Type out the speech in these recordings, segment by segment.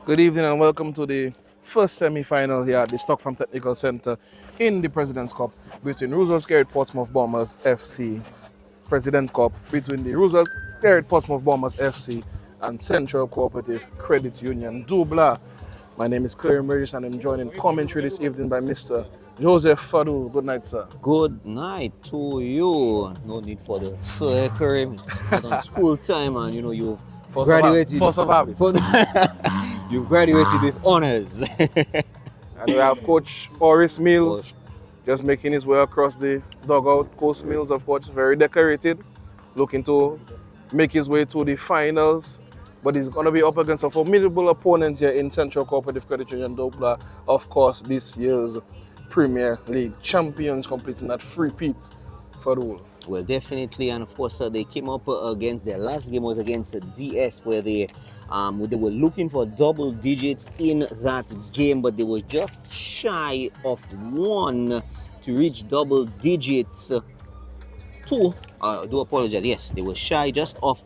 Good evening and welcome to the first semi-final here at the Stockfarm Technical Centre in the President's Cup between Roosevelt Scared Portsmouth Bombers FC President Cup between the Roosevelt Scared Portsmouth Bombers FC and Central Cooperative Credit Union Dubla. My name is Claire Regis and I'm joined in commentary this evening by Mr. Joseph Fadul. Good night, sir. Good night to you. No need for the sir Karim. But on school time, and you've graduated. Force of habit. You've graduated with honors. And we have Coach Horace Mills just making his way across the dugout. Coach Mills, of course, very decorated, looking to make his way to the finals. But he's going to be up against a formidable opponent here in Central Cooperative Credit Union Dubla. Of course, this year's Premier League champions, completing that three-peat for the whole. Well, definitely, and of course, they came up against their last game was against DS, where they were looking for double digits in that game, but they were just shy of one to reach double digits. Two, I do apologize. Yes, they were shy just of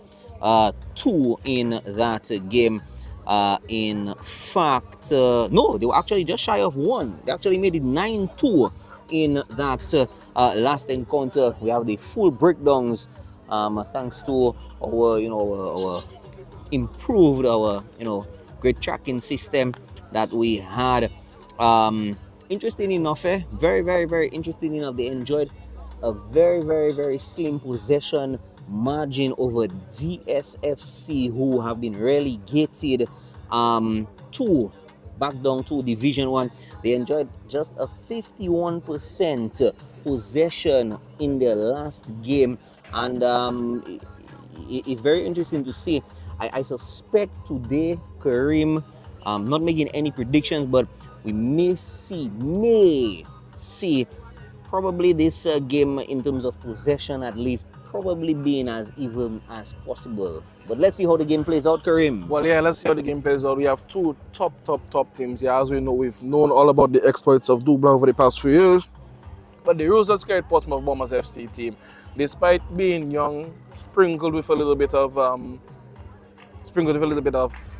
two in that game. In fact, no, they were actually just shy of one. They actually made it 9-2 in that last encounter. We have the full breakdowns thanks to our improved, great tracking system that we had. Interesting enough, very, very, very interesting enough. They enjoyed a very, very, very slim possession margin over DSFC, who have been relegated back down to Division 1. They enjoyed just a 51% possession in their last game, and it's very interesting to see. I suspect today, Karim, not making any predictions, but we may see probably this game in terms of possession at least probably being as even as possible. But let's see how the game plays out, Karim. Well, yeah, let's see how the game plays out. We have two top teams here. As we know, we've known all about the exploits of Dublanc over the past few years. But the Roosevelt Scared Portsmouth Bombers FC team, despite being young, sprinkled with a little bit of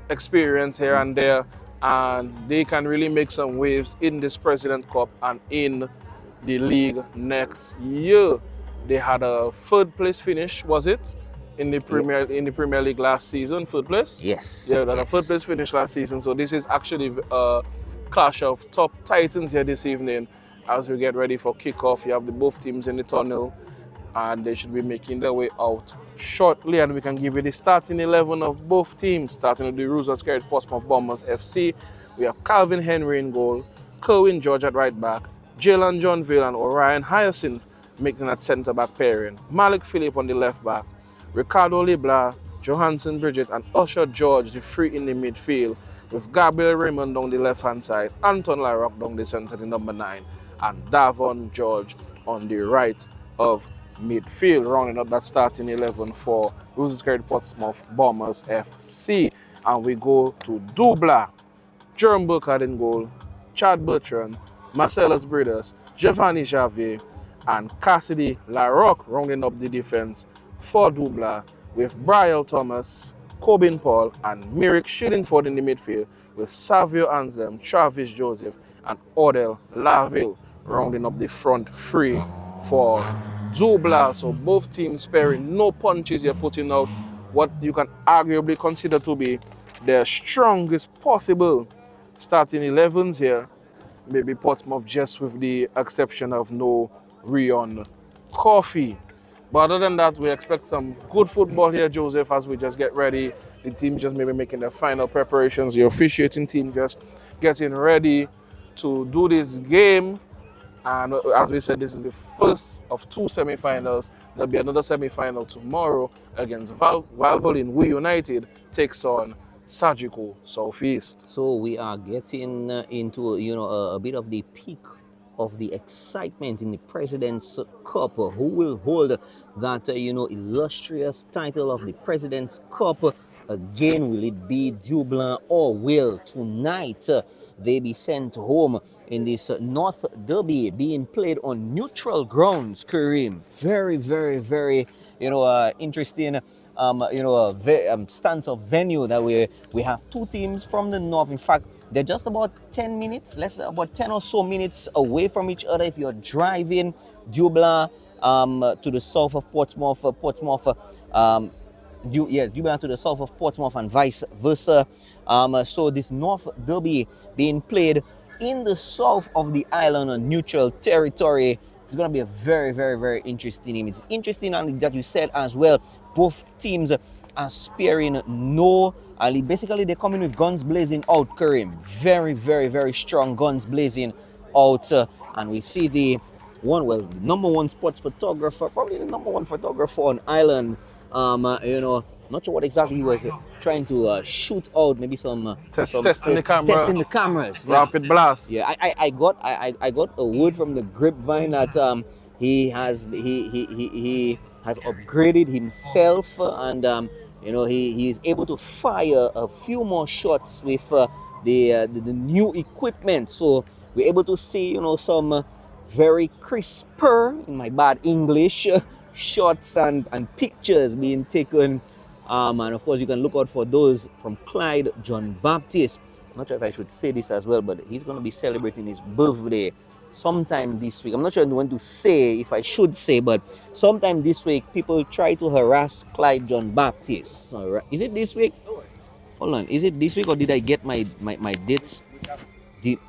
experience here and there, and they can really make some waves in this President Cup and in the league next year. They had a third place finish, was it? In the Premier League last season, third place? Yes. Yeah, they had a third place finish last season. So this is actually a clash of top titans here this evening as we get ready for kickoff. You have both teams in the tunnel and they should be making their way out shortly, and we can give you the starting 11 of both teams. Starting with the Roosevelt Scared Portsmouth Bombers FC, we have Calvin Henry in goal, Kerwin George at right back, Jalen Johnville and Orion Hyacinth making that centre-back pairing. Malik Phillip on the left-back, Ricardo Leblanc, Johansson Bridget and Usher George, the three in the midfield, with Gabriel Raymond down the left-hand side, Anton Larocque down the centre, the number 9, and Davon George on the right of midfield, rounding up that starting 11 for Roosevelt Scared Portsmouth Bombers FC. And we go to Dubla, Jerome Burkhardt in goal, Chad Bertrand, Marcellus Breeders, Giovanni Javier, and Cassidy Larocque rounding up the defense for Dubla, with Brian Thomas, Corbin Paul, and Merrick Shillingford in the midfield, with Savio Anselm, Travis Joseph, and Odell Laville rounding up the front three for Dubla. So both teams sparing no punches here, putting out what you can arguably consider to be their strongest possible starting 11s here. Maybe Portsmouth just with the exception of no Rion Coffee. But other than that, we expect some good football here, Joseph, as we just get ready. The team just maybe making their final preparations. The officiating team just getting ready to do this game. And as we said, this is the first of two semi-finals. There'll be another semi-final tomorrow against Valvoline. We United takes on Sajiko Southeast. So we are getting into a bit of the peak of the excitement in the President's Cup. Who will hold that illustrious title of the President's Cup again? Will it be Dublanc, or will tonight they be sent home in this North Derby being played on neutral grounds, Kareem? Very, very, very interesting stance of venue that we have two teams from the north. In fact, they're just about 10 minutes, about 10 or so minutes away from each other. If you're driving Dubla to the south of Portsmouth, Dublanc to the south of Portsmouth and vice versa. So this North Derby being played in the south of the island on neutral territory. It's going to be a very, very, very interesting game. It's interesting that you said as well, both teams are sparing no. Basically, they're coming with guns blazing out, Kareem. Very, very, very strong guns blazing out. And we see the number one sports photographer, probably the number one photographer on island. Not sure what exactly he was trying to shoot out. Maybe some testing the camera, testing the cameras. Rapid blast. Yeah, I got a word from the grapevine that he has upgraded himself, and he is able to fire a few more shots with the new equipment. So we're able to see some very crisper, in my bad English, shots and pictures being taken. And of course, you can look out for those from Clyde John Baptist. I'm not sure if I should say this as well, but he's going to be celebrating his birthday sometime this week. I'm not sure when to say, if I should say, but sometime this week, people try to harass Clyde John Baptist. All right. Is it this week? Hold on. Is it this week, or did I get my dates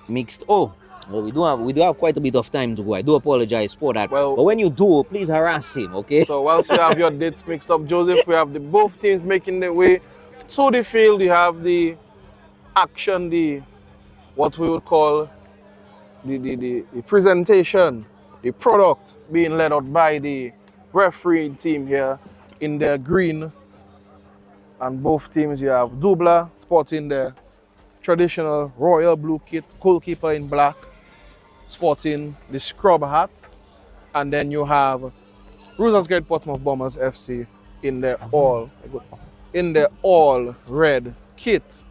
mixed? Oh. Well, we do have quite a bit of time to go. I do apologize for that. Well, but when you do, please harass him, okay? So whilst you have your dates mixed up, Joseph, we have both teams making their way to the field. You have the action, what we would call the presentation, the product being led out by the refereeing team here in their green. And both teams, you have Dubla sporting the traditional royal blue kit, goalkeeper in black, sporting the scrub hat, and then you have R.S Portsmouth Bombers FC in the all red kit.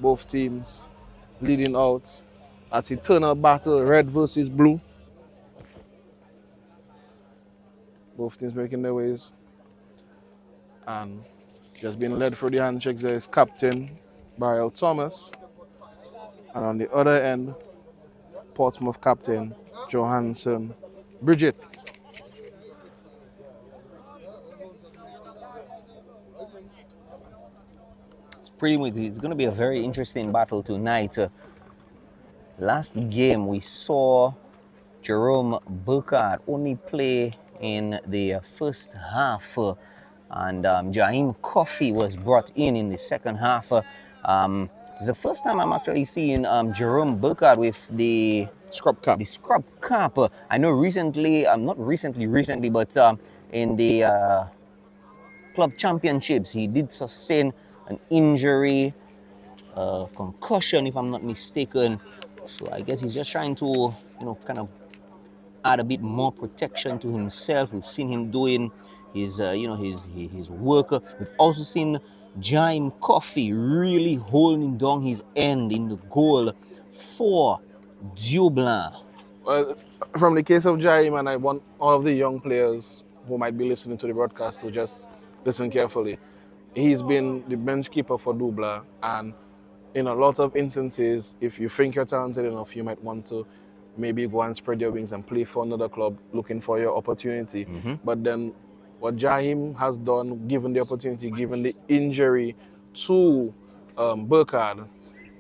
Both teams leading out as eternal battle, red versus blue. Both teams making their ways, and just being led through the handshakes there is Captain Barrel Thomas, and on the other end, Portsmouth captain Johansson Bridget. It's going to be a very interesting battle tonight. Last game we saw Jerome Burkhardt only play in the first half, and Jaheim Coffey was brought in the second half. It's the first time I'm actually seeing Jerome Burkhardt with the scrub cap. I know recently, not recently, but in the club championships, he did sustain an injury, concussion, if I'm not mistaken. So I guess he's just trying to, kind of add a bit more protection to himself. We've seen him doing his work. We've also seen Jaheim Coffey really holding down his end in the goal for Dublanc. Well, from the case of Jaheim, and I want all of the young players who might be listening to the broadcast to just listen carefully. He's been the bench keeper for Dubla, and in a lot of instances, if you think you're talented enough, you might want to maybe go and spread your wings and play for another club looking for your opportunity. Mm-hmm. But then what Jaheim has done, given the opportunity, given the injury to Burkhardt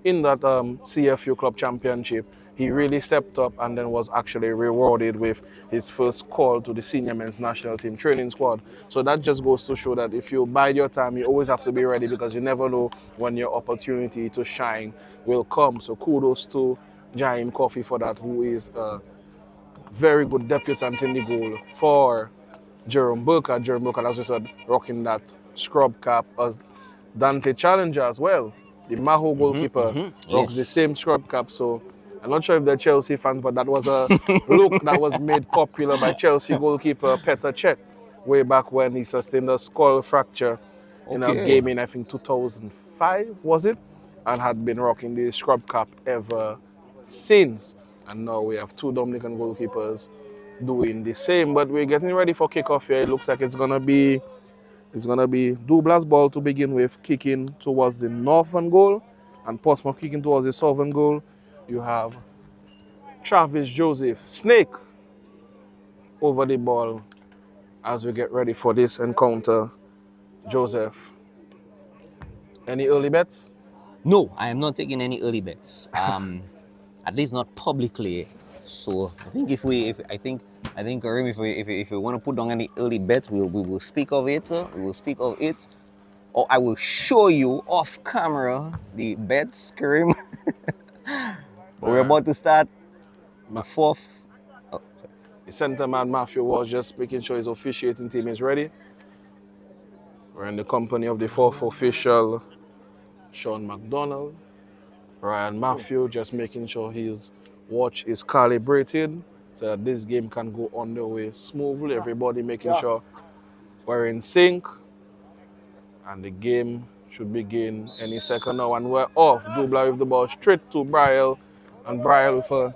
in that CFU Club Championship, he really stepped up and then was actually rewarded with his first call to the senior men's national team training squad. So that just goes to show that if you bide your time, you always have to be ready, because you never know when your opportunity to shine will come. So kudos to Jaheim Coffey for that, who is a very good debutant in the goal for Jerome Burkhardt. Jerome Burkhardt, as we said, rocking that scrub cap as Dante Challenger as well. The Maho goalkeeper rocks the same scrub cap. So I'm not sure if they're Chelsea fans, but that was a look that was made popular by Chelsea goalkeeper Petr Cech way back when he sustained a skull fracture in a game in, I think, 2005, was it? And had been rocking the scrub cap ever since. And now we have two Dominican goalkeepers doing the same, but we're getting ready for kickoff here. It looks like it's gonna be It's going to be Dubla's ball to begin with, kicking towards the northern goal, and Portsmouth kicking towards the southern goal. You have Travis Joseph, Snake, over the ball as we get ready for this encounter. Joseph, any early bets? No, I am not taking any early bets. At least not publicly. So I think Kareem, if we want to put down any early bets, we will speak of it. We will speak of it, or I will show you off camera the bets, Kareem. But we're about to start the fourth. Oh, the centre man Matthew was just making sure his officiating team is ready. We're in the company of the fourth official, Sean McDonald. Ryan Matthew just making sure his watch is calibrated so that this game can go on the way smoothly. Everybody making sure we're in sync. And the game should begin any second now. And we're off. Dubla with the ball straight to Briel. And Briel with a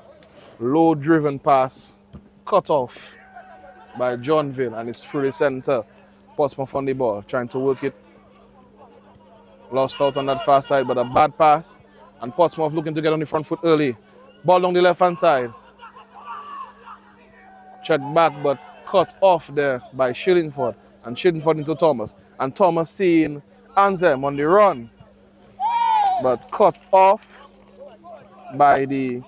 low-driven pass. Cut off by Johnville. And it's through the center. Portsmouth on the ball, trying to work it. Lost out on that far side, but a bad pass. And Portsmouth looking to get on the front foot early. Ball down the left-hand side. Check back, but cut off there by Shillingford. And Shillingford into Thomas. And Thomas seeing Anselm on the run. But cut off by the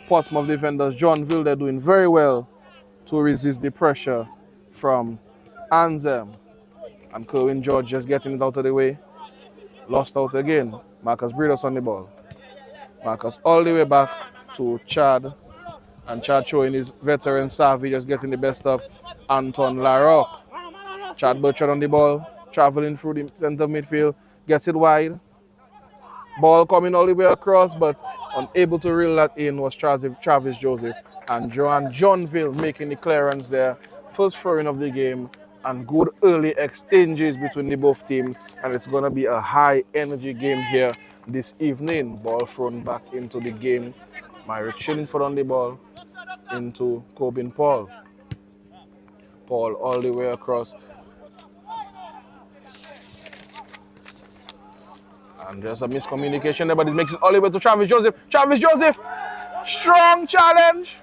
Portsmouth defenders. Johnville, they're doing very well to resist the pressure from Anselm. And Kerwin George just getting it out of the way. Lost out again. Marcus Bredos on the ball. Marcus all the way back to Chad. And Chad showing his veteran savvy, just getting the best of Anton Larocque. Chad Burchard on the ball, traveling through the center of midfield, gets it wide. Ball coming all the way across, but unable to reel that in was Travis Joseph. And Johnville making the clearance there. First throwing of the game, and good early exchanges between the both teams. And it's going to be a high-energy game here this evening. Ball thrown back into the game. Myrick Shillingford on the ball into Corbin Paul. Paul all the way across. And there's a miscommunication there, but it makes it all the way to Travis Joseph. Travis Joseph, strong challenge.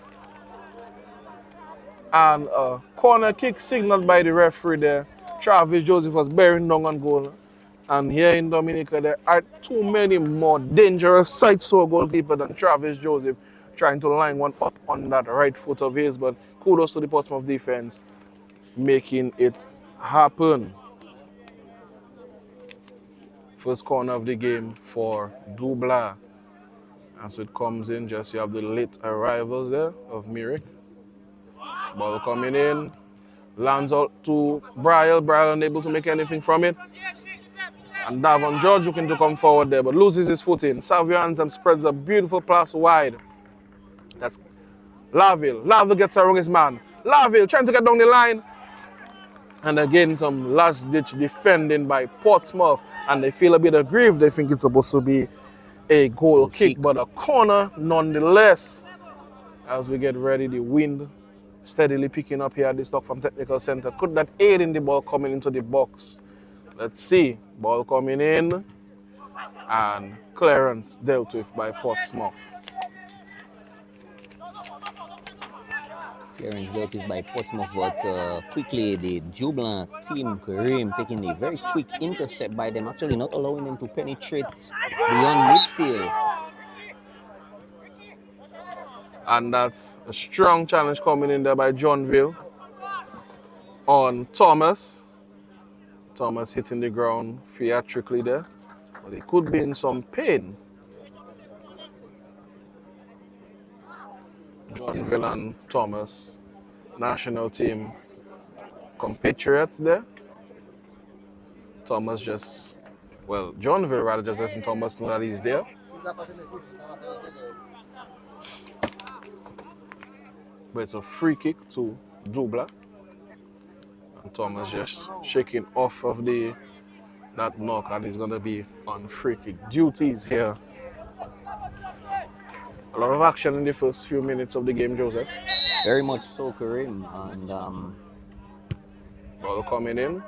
And a corner kick signaled by the referee there. Travis Joseph was bearing down on goal. And here in Dominica, there are too many more dangerous side-saw goalkeepers than Travis Joseph trying to line one up on that right foot of his. But kudos to the Portsmouth defense making it happen. First corner of the game for Dubla. As it comes in, just you have the late arrivals there of Myrick. Ball coming in, lands out to Briel. Briel unable to make anything from it. And Davon George looking to come forward there, but loses his footing. Savio Anselm spreads a beautiful pass wide. That's Laville. Laville gets around his man. Laville trying to get down the line. And again, some last-ditch defending by Portsmouth. And they feel a bit aggrieved. They think it's supposed to be a goal kick, but a corner nonetheless. As we get ready, the wind steadily picking up here at the Stockfarm Technical Center. Could that aid in the ball coming into the box? Let's see. Ball coming in. And clearance dealt with by Portsmouth. Clearance dealt with by Portsmouth, but quickly the Dublanc team, Kareem, taking a very quick intercept by them, actually not allowing them to penetrate beyond midfield. And that's a strong challenge coming in there by Johnville on Thomas. Thomas hitting the ground theatrically there, but he could be in some pain. Johnville and Thomas, national team compatriots there. Thomas just, well, Johnville rather just letting Thomas know that he's there. But it's a free kick to Dubla. And Thomas just shaking off of that knock, and he's going to be on free kick duties here. A lot of action in the first few minutes of the game, Joseph. Very much so, Kareem. And ball coming in.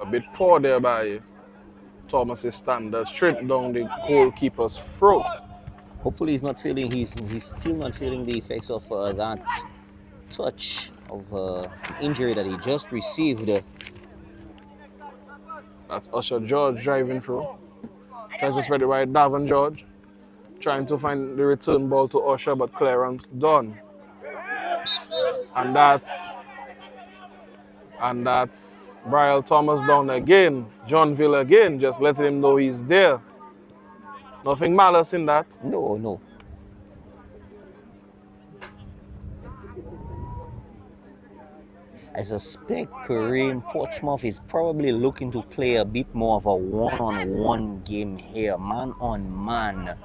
A bit poor there by Thomas's standard, straight down the goalkeeper's throat. Hopefully he's still not feeling the effects of that touch of injury that he just received. That's Usher George driving through. Tries to spread it right, Davon George. Trying to find the return ball to Usher, but clearance done. And that's Brian Thomas down again. John Villa again, just letting him know he's there. Nothing malice in that. No. I suspect Kareem Portsmouth is probably looking to play a bit more of a one-on-one game here, man-on-man.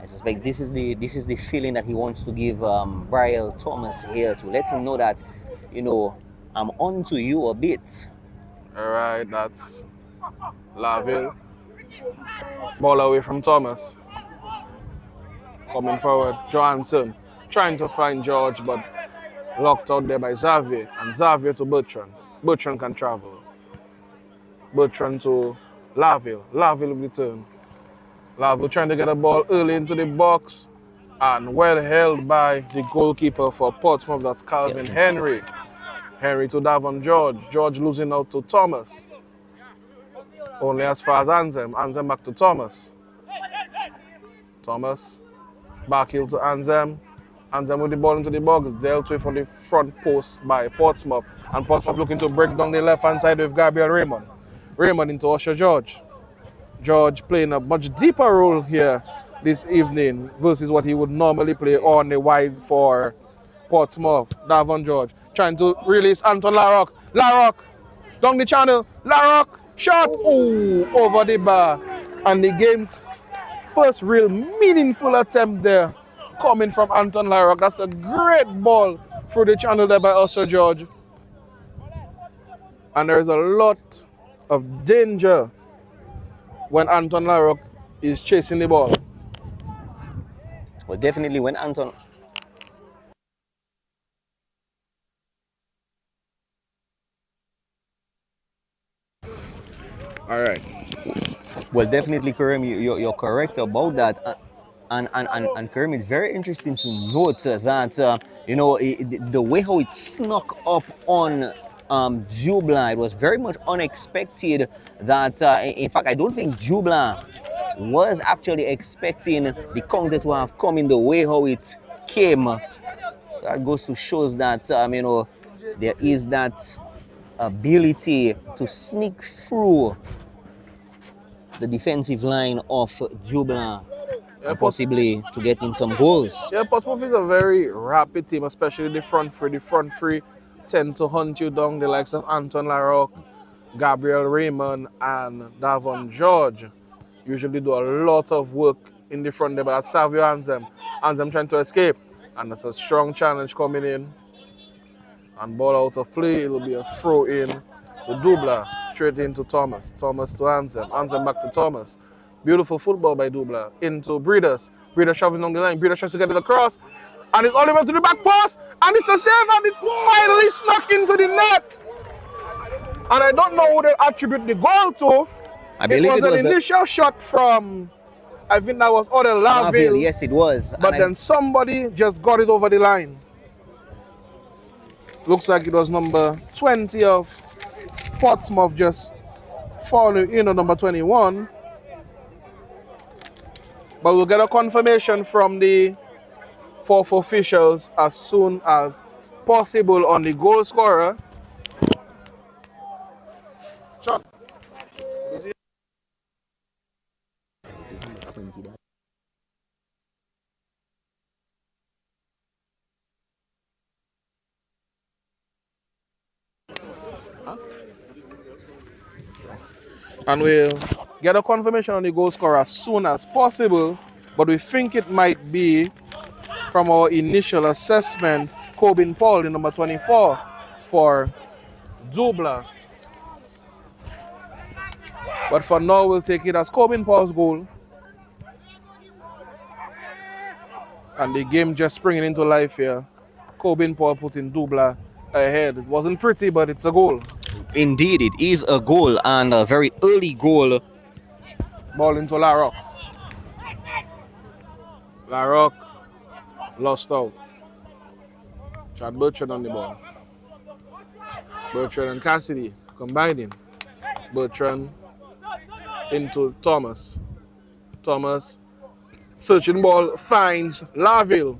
I suspect this is the feeling that he wants to give Brian Thomas here, to let him know that, you know, I'm on to you a bit. All right, that's Laville. Ball away from Thomas. Coming forward, Johansson trying to find George, but locked out there by Xavier. And Xavier to Bertrand. Bertrand can travel. Bertrand to Laville. Laville will return. Laville trying to get a ball early into the box, and well held by the goalkeeper for Portsmouth, that's Calvin Henry. Henry to Davon George. George losing out to Thomas. Only as far as Anzem. Anzem back to Thomas. Thomas. Back heel to Anzem. Anzem with the ball into the box. Dealt with on the front post by Portsmouth. And Portsmouth looking to break down the left-hand side with Gabriel Raymond. Raymond into Usher George. George playing a much deeper role here this evening versus what he would normally play on the wide for Portsmouth. Davon George trying to release Anton Larocque. Larocque down the channel. Larocque shot. Ooh, over the bar. And the game's first real meaningful attempt there coming from Anton Larocque. That's a great ball through the channel there by Usher George. And there's a lot of danger when Anton Larocque is chasing the ball. Well, definitely when Anton... All right. Well, definitely, Kareem, you're correct about that. And Kareem, it's very interesting to note that, you know, the way how it snuck up on Dubla, it was very much unexpected that, in fact, I don't think Dubla was actually expecting the counter to have come in the way how it came. So that goes to shows that, you know, there is that ability to sneak through the defensive line of Dubla, and possibly to get in some goals. Yeah, Portsmouth is a very rapid team, especially the front three. The front three tend to hunt you down, the likes of Anton Larocque, Gabriel Raymond, and Davon George. Usually do a lot of work in the front there, but that's Savio Anzem. Anzem trying to escape, and that's a strong challenge coming in. And ball out of play, it will be a throw in to Dubla, straight into Thomas. Thomas to Anzem. Anzem back to Thomas. Beautiful football by Dubla. Into Breeders. Breeders shoving on the line. Breeders tries to get it across. And it's all the way to the back post. And it's a save, and it's finally snuck into the net. And I don't know who they attribute the goal to. I believe it was an initial shot from, I think that was Odell Laville. Yes, it was. But then somebody just got it over the line. Looks like it was number 20 of Portsmouth just falling in on number 21. But we'll get a confirmation from the fourth officials as soon as possible on the goal scorer. Sean. And we'll get a confirmation on the goal scorer as soon as possible, but we think it might be, from our initial assessment, Corbin Paul, the number 24 for Dubla. But for now, we'll take it as Corbin Paul's goal. And the game just springing into life here. Corbin Paul putting Dubla ahead. It wasn't pretty, but it's a goal. Indeed, it is a goal, and a very early goal. Ball into Larocque. Larocque lost out. Chad Bertrand on the ball. Bertrand and Cassidy combining. Bertrand into Thomas. Thomas searching ball, finds Laville.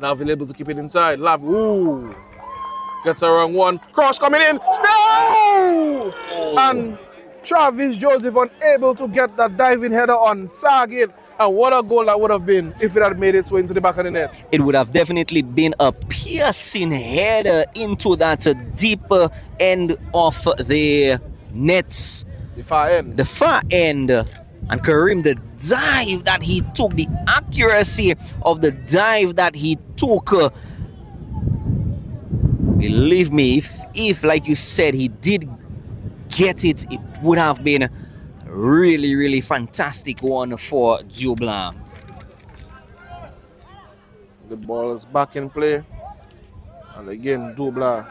Laville able to keep it inside. Laville, gets a wrong one. Cross coming in. No! And Travis Joseph unable to get that diving header on target. And what a goal that would have been if it had made its way into the back of the net. It would have definitely been a piercing header into that deeper end of the nets. The far end. The far end. And Karim, the dive that he took, the accuracy of the dive that he took. Believe me, if like you said, he did get it, it would have been really, really fantastic one for Dublanc. The ball is back in play. And again, Dubla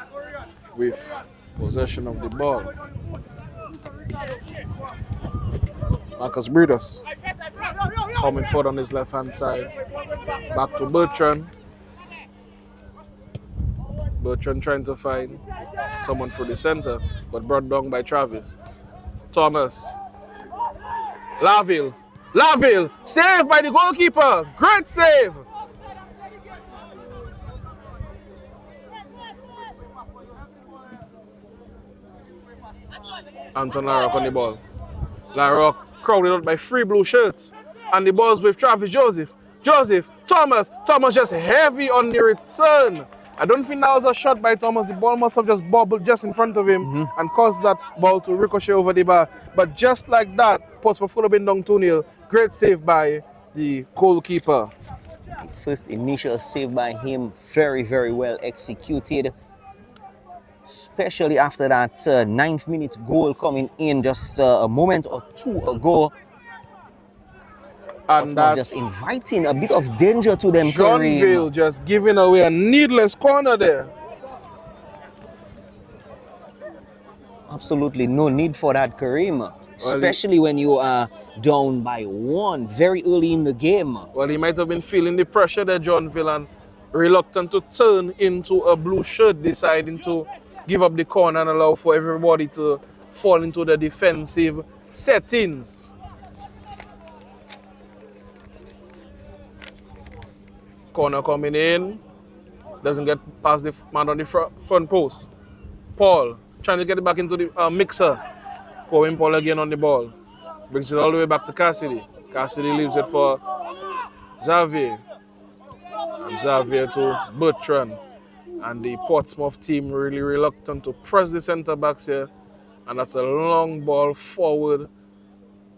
with possession of the ball. Marcus Breeders coming forward on his left-hand side. Back to Bertrand. Bertrand trying to find someone for the center, but brought down by Travis. Thomas. Laville. Laville! Saved by the goalkeeper! Great save! Anton Larocque on the ball. Larocque crowded out by 3 blue shirts. And the ball's with Travis Joseph. Joseph, Thomas. Thomas just heavy on the return. I don't think that was a shot by Thomas. The ball must have just bobbled just in front of him and caused that ball to ricochet over the bar. But just like that, Portsmouth could have been down 2-0. Great save by the goalkeeper. First initial save by him, very, very well executed. Especially after that 9th minute goal coming in just a moment or two ago. And that's just inviting a bit of danger to them. Johnville just giving away a needless corner there. Absolutely no need for that, Karim. Especially when you are down by 1 very early in the game. Well, he might have been feeling the pressure there, Johnville, and reluctant to turn into a blue shirt, deciding to give up the corner and allow for everybody to fall into the defensive settings. Corner coming in, doesn't get past the man on the front post. Paul trying to get it back into the mixer. Cohen Paul again on the ball. Brings it all the way back to Cassidy. Cassidy leaves it for Xavier. And Xavier to Bertrand. And the Portsmouth team really reluctant to press the centre backs here. And that's a long ball forward.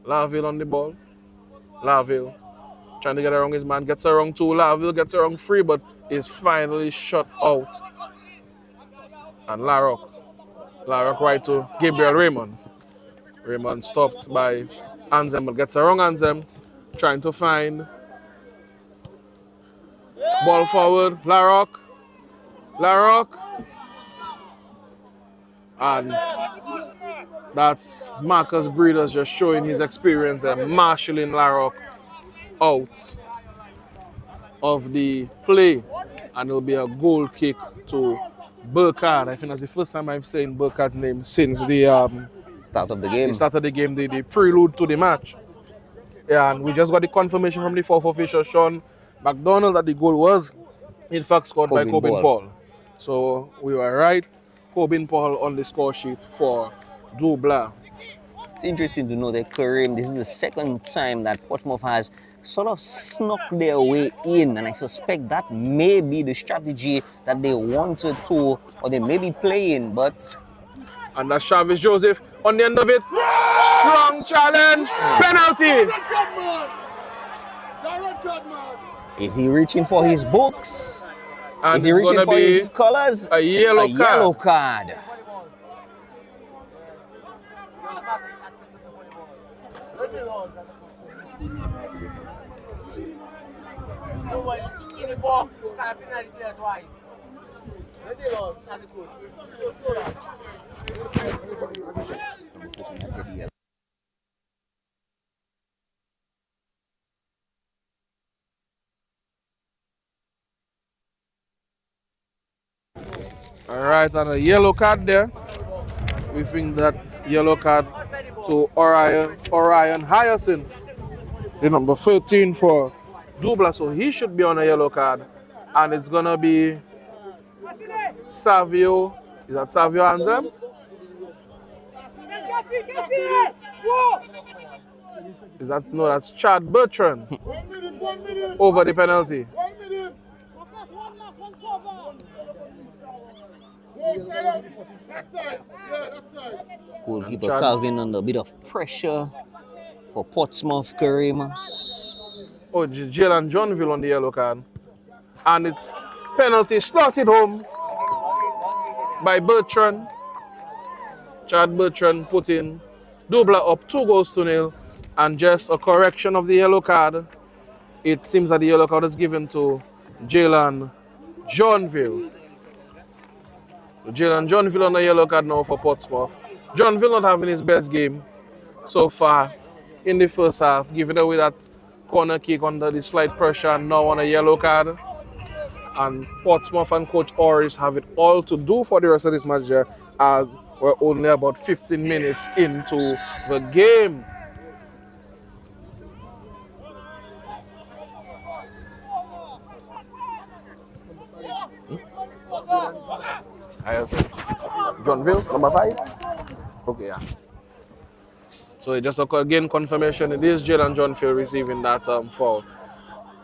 Laville on the ball. Laville trying to get around his man, gets around 2. Laville gets around 3, but is finally shut out. And Larocque right to Gabriel Raymond. Raymond stopped by Anzem, but gets around Anzem, trying to find. Ball forward, Larocque. And that's Marcus Breeders just showing his experience and marshalling Larocque out of the play, and it'll be a goal kick to Burkhardt. I think that's the first time I'm saying Burkhardt's name since the start of the game. The prelude to the match. Yeah, and we just got the confirmation from the fourth official, Sean McDonald, that the goal was in fact scored by Corbin Paul. So we were right. Corbin Paul on the score sheet for Dubla. It's interesting to know that, Karim, this is the second time that Portsmouth has sort of snuck their way in, and I suspect that may be the strategy that they wanted to, or they may be playing, but... And that's Travis Joseph on the end of it. Strong challenge, penalty! Is he reaching for his books? And is he reaching for his colors? A yellow card. All right, and a yellow card there. We think that yellow card to Orion Hyacinth, the number 13 for Dubla, so he should be on a yellow card. And it's gonna be Savio. Is that Savio Anzem? Is that no? That's Chad Bertrand over the penalty. Goalkeeper Calvin under a bit of pressure for Portsmouth, Kareem. Oh, Jalen Johnville on the yellow card. And it's penalty slotted home by Bertrand. Chad Bertrand putting Dubla up 2-0. And just a correction of the yellow card. It seems that the yellow card is given to Jalen Johnville. So Jalen Johnville on the yellow card now for Portsmouth. Johnville not having his best game so far in the first half, giving away that corner kick under the slight pressure and now on a yellow card. And Portsmouth and Coach Oris have it all to do for the rest of this match here, as we're only about 15 minutes into the game. Johnville, number 5. Okay, yeah. So just again confirmation, it is Jalen Johnville receiving that foul,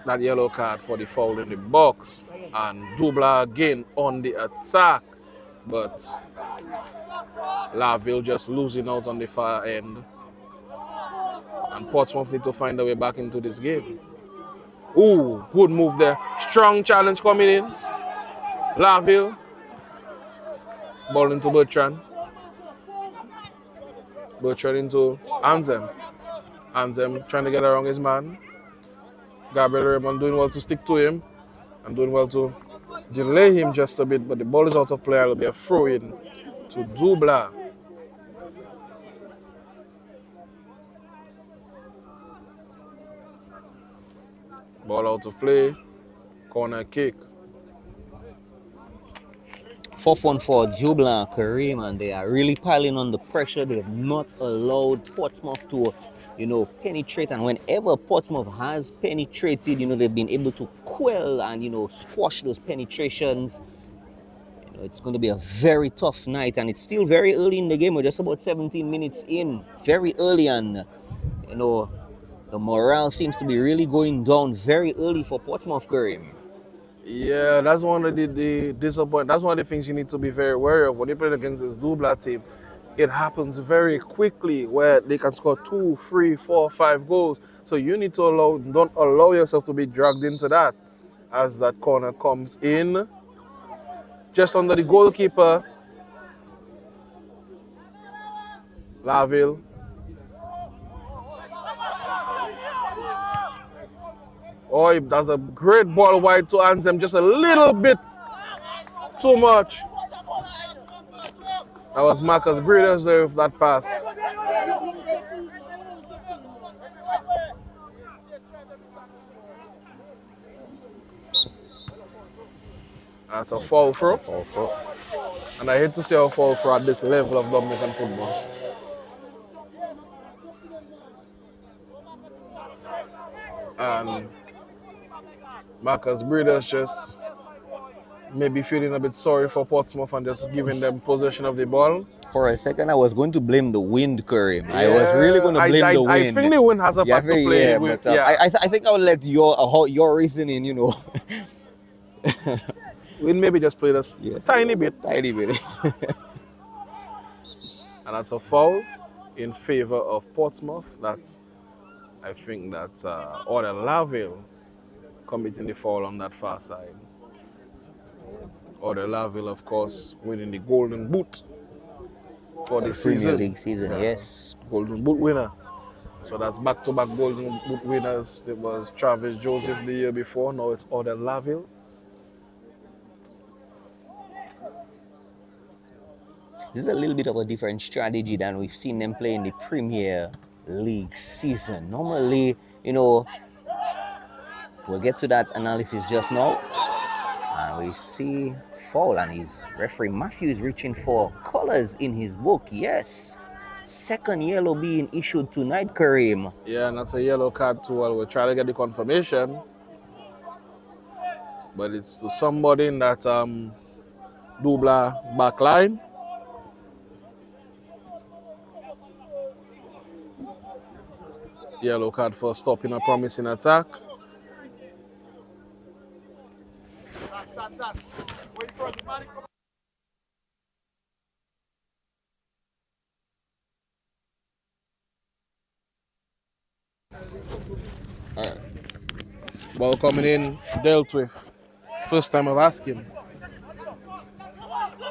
that yellow card for the foul in the box, and Dubla again on the attack, but Laville just losing out on the far end, and Portsmouth need to find a way back into this game. Ooh, good move there. Strong challenge coming in. Laville. Ball into Bertrand. Bertrand into Anzem. Anzem trying to get around his man. Gabriel Raymond doing well to stick to him and doing well to delay him just a bit, but the ball is out of play. It'll be a throw in to Dubla. Ball out of play. Corner kick. 4th one for Dublanc, Kareem, and they are really piling on the pressure. They have not allowed Portsmouth to, penetrate. And whenever Portsmouth has penetrated, they've been able to quell and, squash those penetrations. It's going to be a very tough night, and it's still very early in the game. We're just about 17 minutes in, very early, and, the morale seems to be really going down very early for Portsmouth, Kareem. Yeah, that's one of the disappointment. That's one of the things you need to be very wary of when you play against this Dubla team. It happens very quickly where they can score 2, 3, 4, 5 goals. So you need to don't allow yourself to be dragged into that as that corner comes in. Just under the goalkeeper, Laville. Oh, that's a great ball wide to Anzem, just a little bit too much. That was Marcus Breeders there with that pass. That's a foul throw. And I hate to see a foul throw at this level of Dominican football. And Marcus Breeders just maybe feeling a bit sorry for Portsmouth and just giving them possession of the ball. For a second, I was going to blame the wind, Kareem. Yeah, I was really going to blame the wind. I think the wind has a part to play with. I think I would let your reasoning, Wind maybe just played us a tiny bit. And that's a foul in favor of Portsmouth. I think that's Order Laville committing the foul on that far side. Order Laville, of course, winning the Golden Boot for the Premier League season, yes. Golden Boot winner. So that's back-to-back Golden Boot winners. It was Travis Joseph the year before. Now it's Order Laville. This is a little bit of a different strategy than we've seen them play in the Premier League season. Normally, you know, we'll get to that analysis just now. And we see foul, and his referee Matthew is reaching for colors in his book. Yes. Second yellow being issued tonight, Kareem. Yeah, and that's a yellow card too. Well, we'll try to get the confirmation. But it's to somebody in that Dubla back line. Yellow card for stopping a promising attack. All right. Ball coming in, dealt with. First time of asking.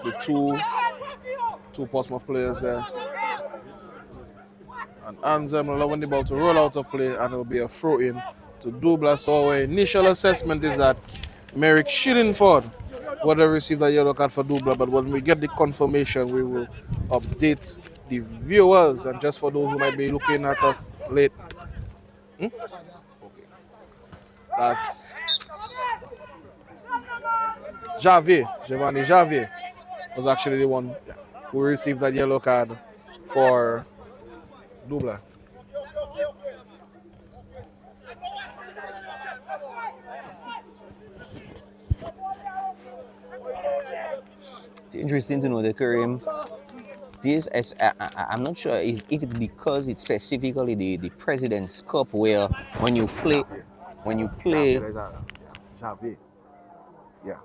The two Portsmouth players there. And Anselm allowing the ball to roll out of play, and it'll be a throw in to Dubla. So our initial assessment is that Merrick Shillingford would have received a yellow card for Dubla, but when we get the confirmation, we will update the viewers. And just for those who might be looking at us late, okay. That's Giovanni Javier was actually the one who received that yellow card for Dubla. It's interesting to know the Kareem. This is, I'm not sure if it's because it's specifically the President's Cup, where when you play. Javier. Yeah.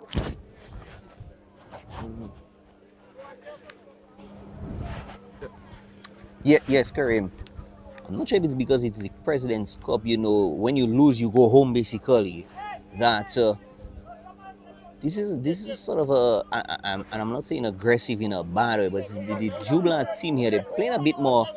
Yeah, yes, Kareem. I'm not sure if it's because it's the President's Cup, you know, when you lose, you go home, basically. That this is sort of and I'm not saying aggressive in a bad way, but the Dublanc team here, they're playing a bit more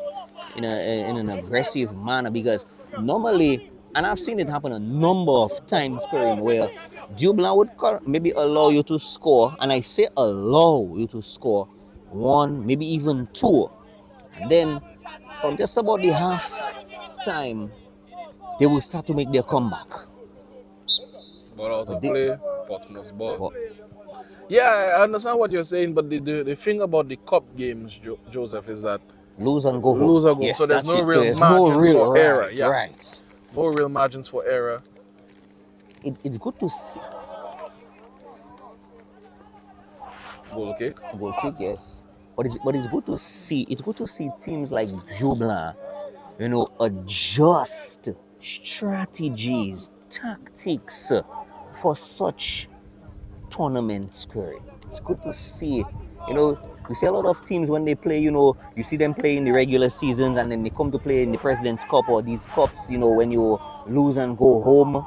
in an aggressive manner, because normally, and I've seen it happen a number of times, Kareem, where Dublanc would maybe allow you to score, and I say allow you to score one, maybe even two. And then from just about the half time, they will start to make their comeback. Ball out of play, Portsmouth's ball. Yeah, I understand what you're saying, but the thing about the cup games, Joseph, is that lose and go home. Lose and go. Yes, so there's no real margins for error. Yeah. Right. No real margins for error. It's good to see. Goal kick. Goal kick, yes. But it's good to see. It's good to see teams like Dublanc, you know, adjust strategies, tactics for such tournaments, Curry. It's good to see it. You know, you see a lot of teams when they play, you know, you see them play in the regular seasons, and then they come to play in the President's Cup or these cups, you know, when you lose and go home,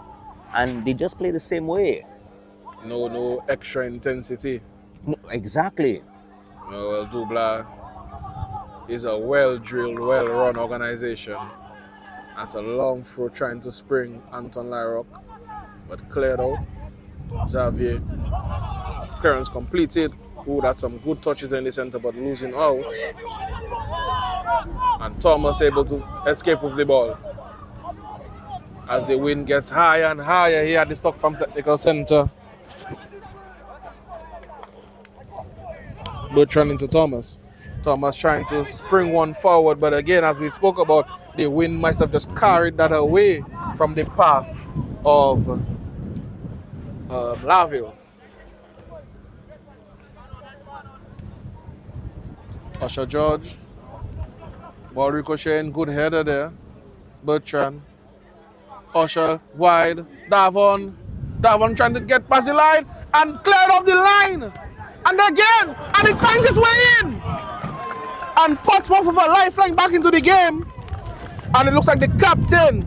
and they just play the same way. No extra intensity. No, exactly. Well, Dubla is a well-drilled, well-run organization. That's a long throw trying to spring Anton Lyrock, but cleared out. Xavier. Clearance completed. Ooh, that's some good touches in the center, but losing out. And Thomas able to escape with the ball. As the wind gets higher and higher here at the Stockfarm Technical Center. Bertrand into Thomas. Thomas trying to spring one forward, but again, as we spoke about, the wind might have just carried that away from the path of Laville. Usher George. Ball ricocheting, good header there. Bertrand. Usher wide. Davon trying to get past the line and cleared off the line. And again, and it finds its way in. And Portsmouth with a lifeline back into the game. And it looks like the captain,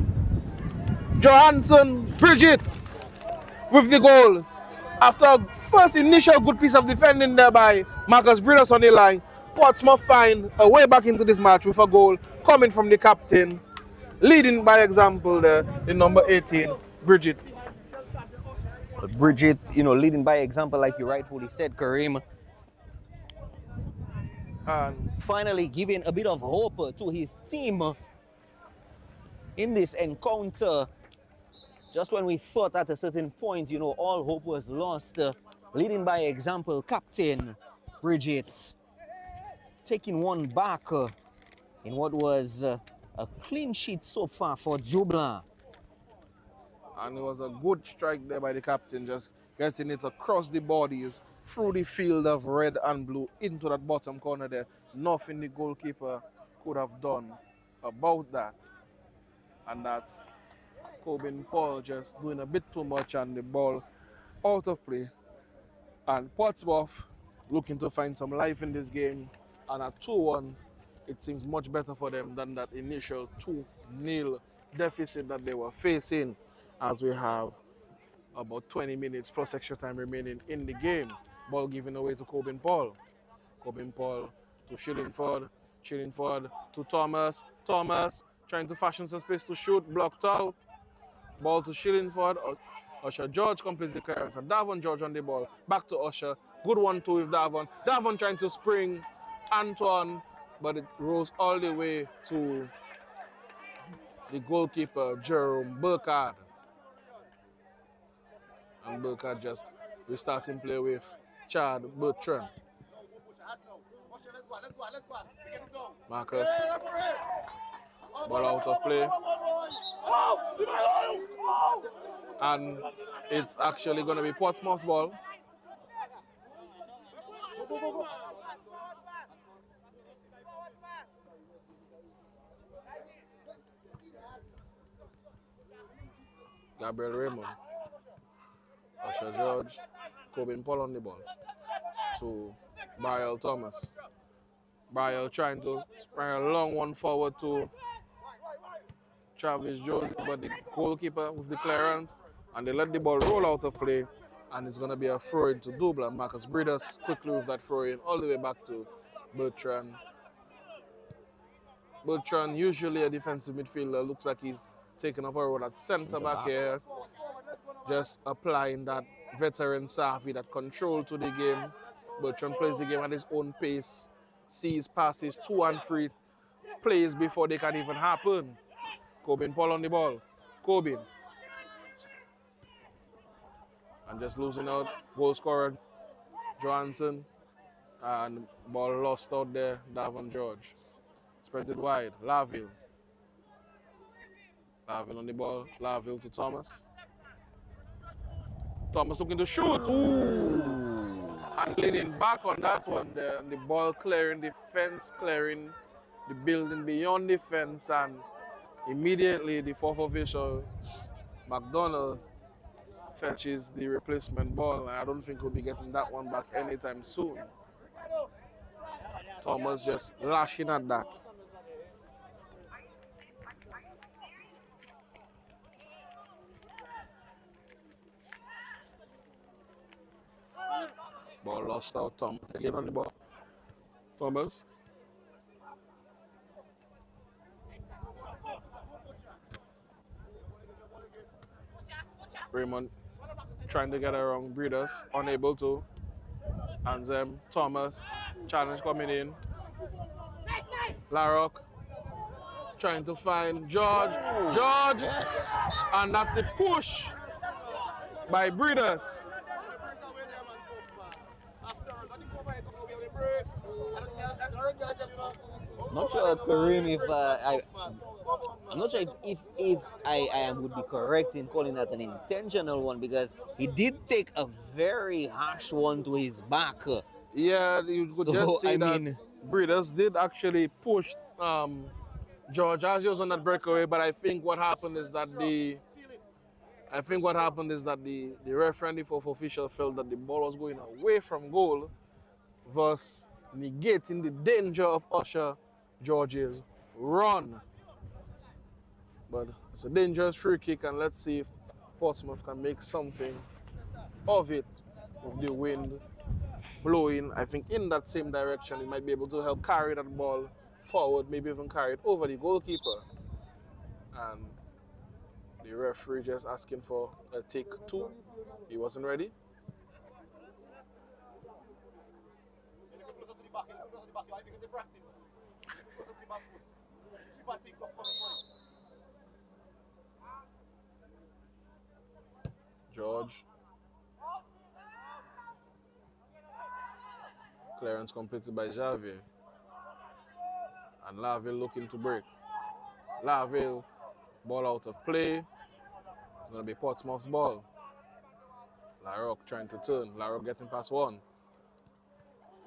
Johansson Bridget, with the goal. After a first initial good piece of defending there by Marcus Bridges on the line, Portsmouth find a way back into this match with a goal coming from the captain, leading by example there, the number 18, Bridget. Bridget, you know, leading by example, like you rightfully said, Kareem. And finally giving a bit of hope to his team in this encounter. Just when we thought at a certain point, you know, all hope was lost, leading by example, Captain Bridget taking one back in what was a clean sheet so far for Dublanc. it was a good strike there by the captain, just getting it across the bodies, through the field of red and blue, into that bottom corner there. Nothing the goalkeeper could have done about that. And that's Coben Paul just doing a bit too much and the ball out of play. And Portsmouth looking to find some life in this game. And at 2-1, it seems much better for them than that initial 2-0 deficit that they were facing, as we have about 20 minutes plus extra time remaining in the game. Ball given away to Coben Paul. Coben Paul to Shillingford. Shillingford to Thomas. Thomas trying to fashion some space to shoot. Blocked out. Ball to Shillingford. Usher George completes the clearance. And Davon George on the ball. Back to Usher. Good 1-2 with Davon. Davon trying to spring Antoine, but it rolls all the way to the goalkeeper, Jerome Burkhardt. And Burkhardt just restarting play with Chad Bertrand. Marcus. Ball out of play. And it's actually going to be Portsmouth's ball. Gabriel Raymond. Usher George. Coben Paul on the ball. To Brian Thomas. Brian trying to spiral a long one forward to Travis Jones, but the goalkeeper with the clearance, and they let the ball roll out of play, and it's going to be a throw in to Dubla. Marcus Breeders quickly with that throw in all the way back to Bertrand. Bertrand, usually a defensive midfielder, looks like he's taking up a role at centre back here, just applying that veteran savvy, that control to the game. Bertrand plays the game at his own pace, sees passes 2 and 3 plays before they can even happen. Coben Paul on the ball. Coben. And just losing out. Goal scorer Johansson. And ball lost out there. Davon George. Spreads it wide. Laville. Laville on the ball. Laville to Thomas. Thomas looking to shoot. Ooh. And leaning back on that one there. The ball clearing the fence, clearing the building beyond the fence. And immediately the fourth official, McDonald, fetches the replacement ball. I don't think we'll be getting that one back anytime soon. Thomas just lashing at that. Ball lost out. Thomas again on the ball. Thomas. Raymond trying to get around Breeders, unable to. And Thomas, challenge coming in. Larrock trying to find George. George! And that's the push by Breeders. Not sure, Kareem, if I'm not sure if I would be correct in calling that an intentional one, because he did take a very harsh one to his back. Yeah, you could just see that Breeders did actually push George as he was on that breakaway, but I think what happened is that the referee and the fourth official felt that the ball was going away from goal, thus negating the danger of Usher George's run. But it's a dangerous free kick, and let's see if Portsmouth can make something of it with the wind blowing, I think, in that same direction. It might be able to help carry that ball forward, maybe even carry it over the goalkeeper. And the referee just asking for a take 2. He wasn't ready. George. Clearance completed by Javier. And Laville looking to break. Laville, ball out of play. It's going to be Portsmouth's ball. Larocque trying to turn. Larocque getting past one.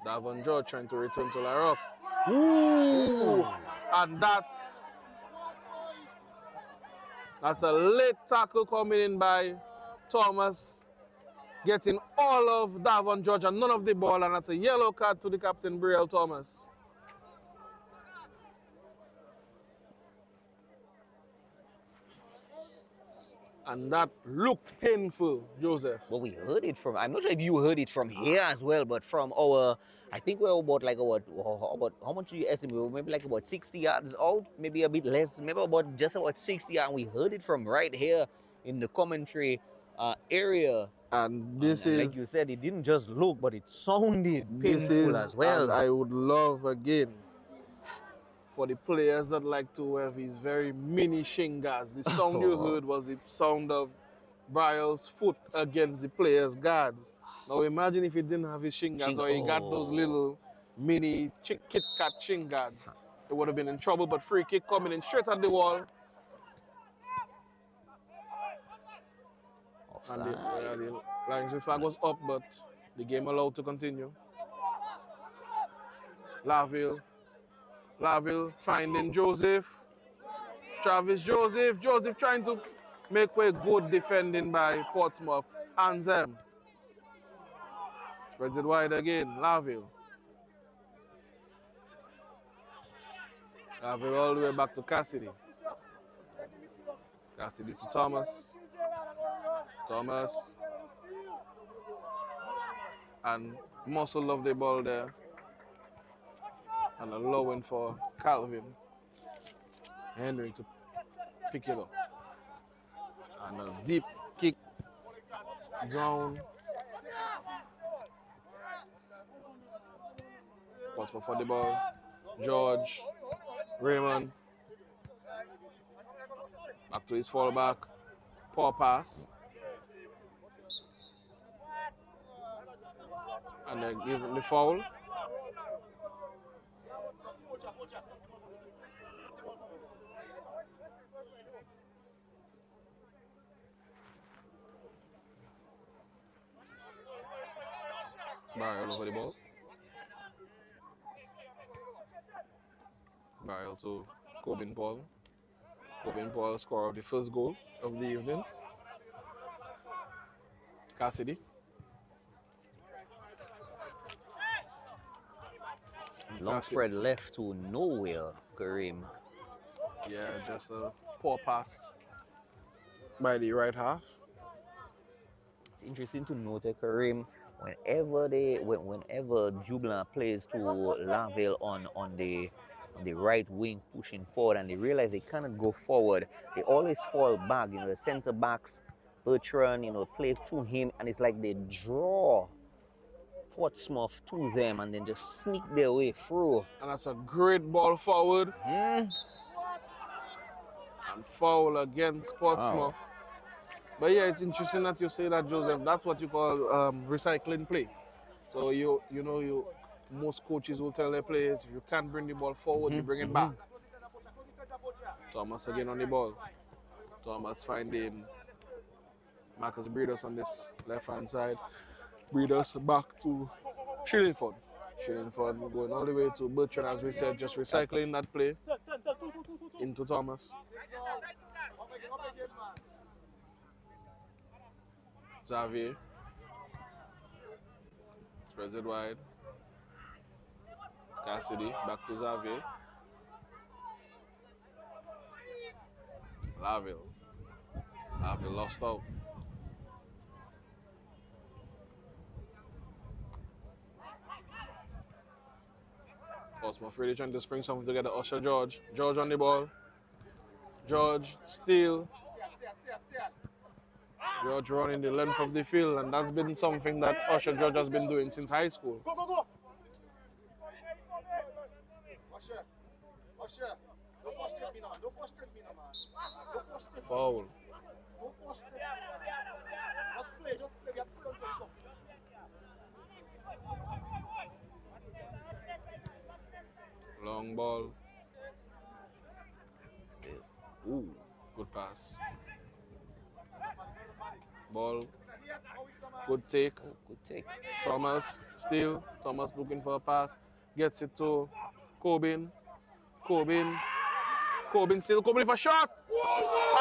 Davon George trying to return to Larocque. Ooh! And that's a late tackle coming in by Thomas, getting all of Davon George and none of the ball, and that's a yellow card to the captain, Brielle Thomas. And that looked painful, Joseph. Well, we heard it from, I'm not sure if you heard it from here as well, but from our, I think we're about like about how much do you estimate? Maybe like about 60 yards out, maybe a bit less, maybe just about 60 yards. And we heard it from right here in the commentary area. And this and is, like you said, it didn't just look, but it sounded painful as well. And I would love again for the players that like to have these very mini shingas. The sound you heard was the sound of Briel's foot against the player's guards. Now imagine if he didn't have his shingas or he got those little mini Kit Kat shingas. It would have been in trouble, but free kick coming in straight at the wall. Offside. And the Lions flag was up, but the game allowed to continue. Laville finding Joseph. Travis Joseph. Joseph trying to make way, good defending by Portsmouth. Anzem. Spreads it wide again. Laville all the way back to Cassidy. Cassidy to Thomas. And Muscle of the ball there. And allowing for Calvin Henry to pick it up. And a deep kick down. Portsmouth for the ball. George, Raymond. Back to his fullback. Poor pass. And then give him the foul. Brielle over the ball. Brielle to Corbin Paul. Corbin Paul scored the first goal of the evening. Cassidy. Long spread left to nowhere, Kareem. Yeah, just a poor pass by the right half. It's interesting to note, Kareem, whenever Dublanc plays to Laville on the right wing pushing forward and they realize they cannot go forward, they always fall back. The center backs, Bertrand, play to him, and it's like they draw Portsmouth to them and then just sneak their way through. And that's a great ball forward. And foul against Portsmouth. Wow. But yeah, it's interesting that you say that, Joseph. That's what you call recycling play. So most coaches will tell their players, if you can't bring the ball forward, you bring it back. Thomas again on the ball. Thomas finding Marcus Breeders on this left-hand side. Breeders back to Shillingford. Shillingford going all the way to Bertrand, as we said, just recycling that play into Thomas. Xavier spreads it wide. Cassidy back to Xavier. Laville lost out. Portsmouth really trying to spring something together. Usher George on the ball. George steal. George running the length of the field, and that's been something that Usher George has been doing since high school. Foul. Long ball. Ooh, good pass. Ball. Good take. Oh, good take. Thomas still. Thomas looking for a pass. Gets it to Corbin. Corbin still. Corbin for shot.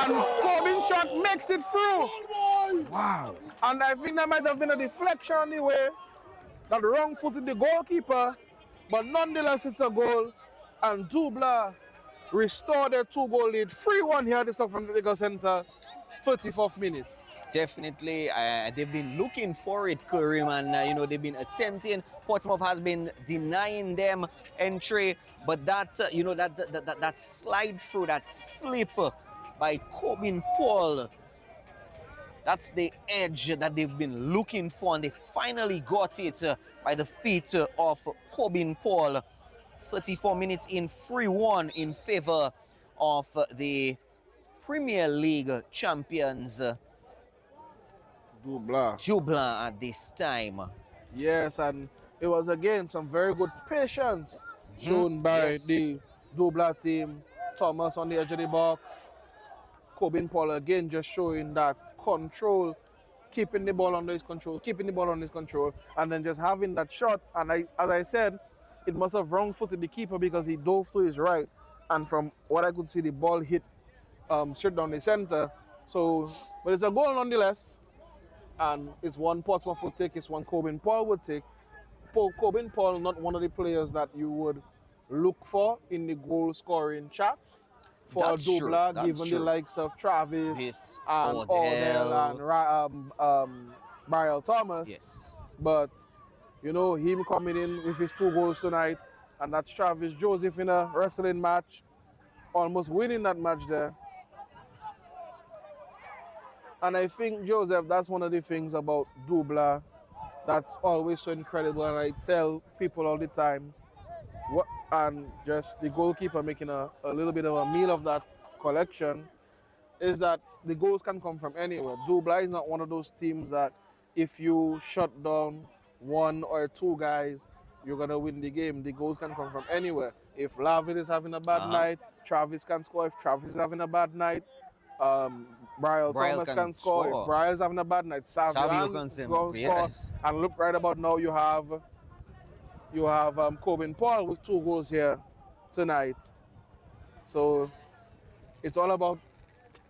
And Corbin shot makes it through. Wow. And I think that might have been a deflection anyway. That wrong footed the goalkeeper. But nonetheless, it's a goal. And Dubla restored their 2-goal lead. 3-1 here at the Stock from the Legal Center. 34th minute. Definitely, they've been looking for it, Karim, and they've been attempting. Portsmouth has been denying them entry, but that that slide through, that slip by Corbin Paul, that's the edge that they've been looking for, and they finally got it by the feet of Corbin Paul. 34 minutes in, 3-1 in favor of the Premier League champions. Dublanc at this time. Yes, and it was again some very good patience shown by the Dubla team. Thomas on the edge of the box. Corbin Paul again just showing that control, keeping the ball under his control, and then just having that shot. And as I said, it must have wrong-footed the keeper because he dove to his right. And from what I could see, the ball hit straight down the center. So, but it's a goal nonetheless. And it's one Portsmouth would take, it's one Corbin Paul would take. Corbin Paul, not one of the players that you would look for in the goal scoring chats for Dubla, given the likes of Travis and Ordell and Brian Thomas. Yes. But, him coming in with his 2 goals tonight, and that's Travis Joseph in a wrestling match, almost winning that match there. And I think, Joseph, that's one of the things about Dubla that's always so incredible. And I tell people all the time, and just the goalkeeper making a little bit of a meal of that collection, is that the goals can come from anywhere. Dubla is not one of those teams that if you shut down 1 or 2 guys, you're going to win the game. The goals can come from anywhere. If Lavin is having a bad night, Travis can score. If Travis is having a bad night, Brian Thomas can score. If Brian's having a bad night, Savio can score. And look, right about now you have Corbin Paul with 2 goals here tonight. So it's all about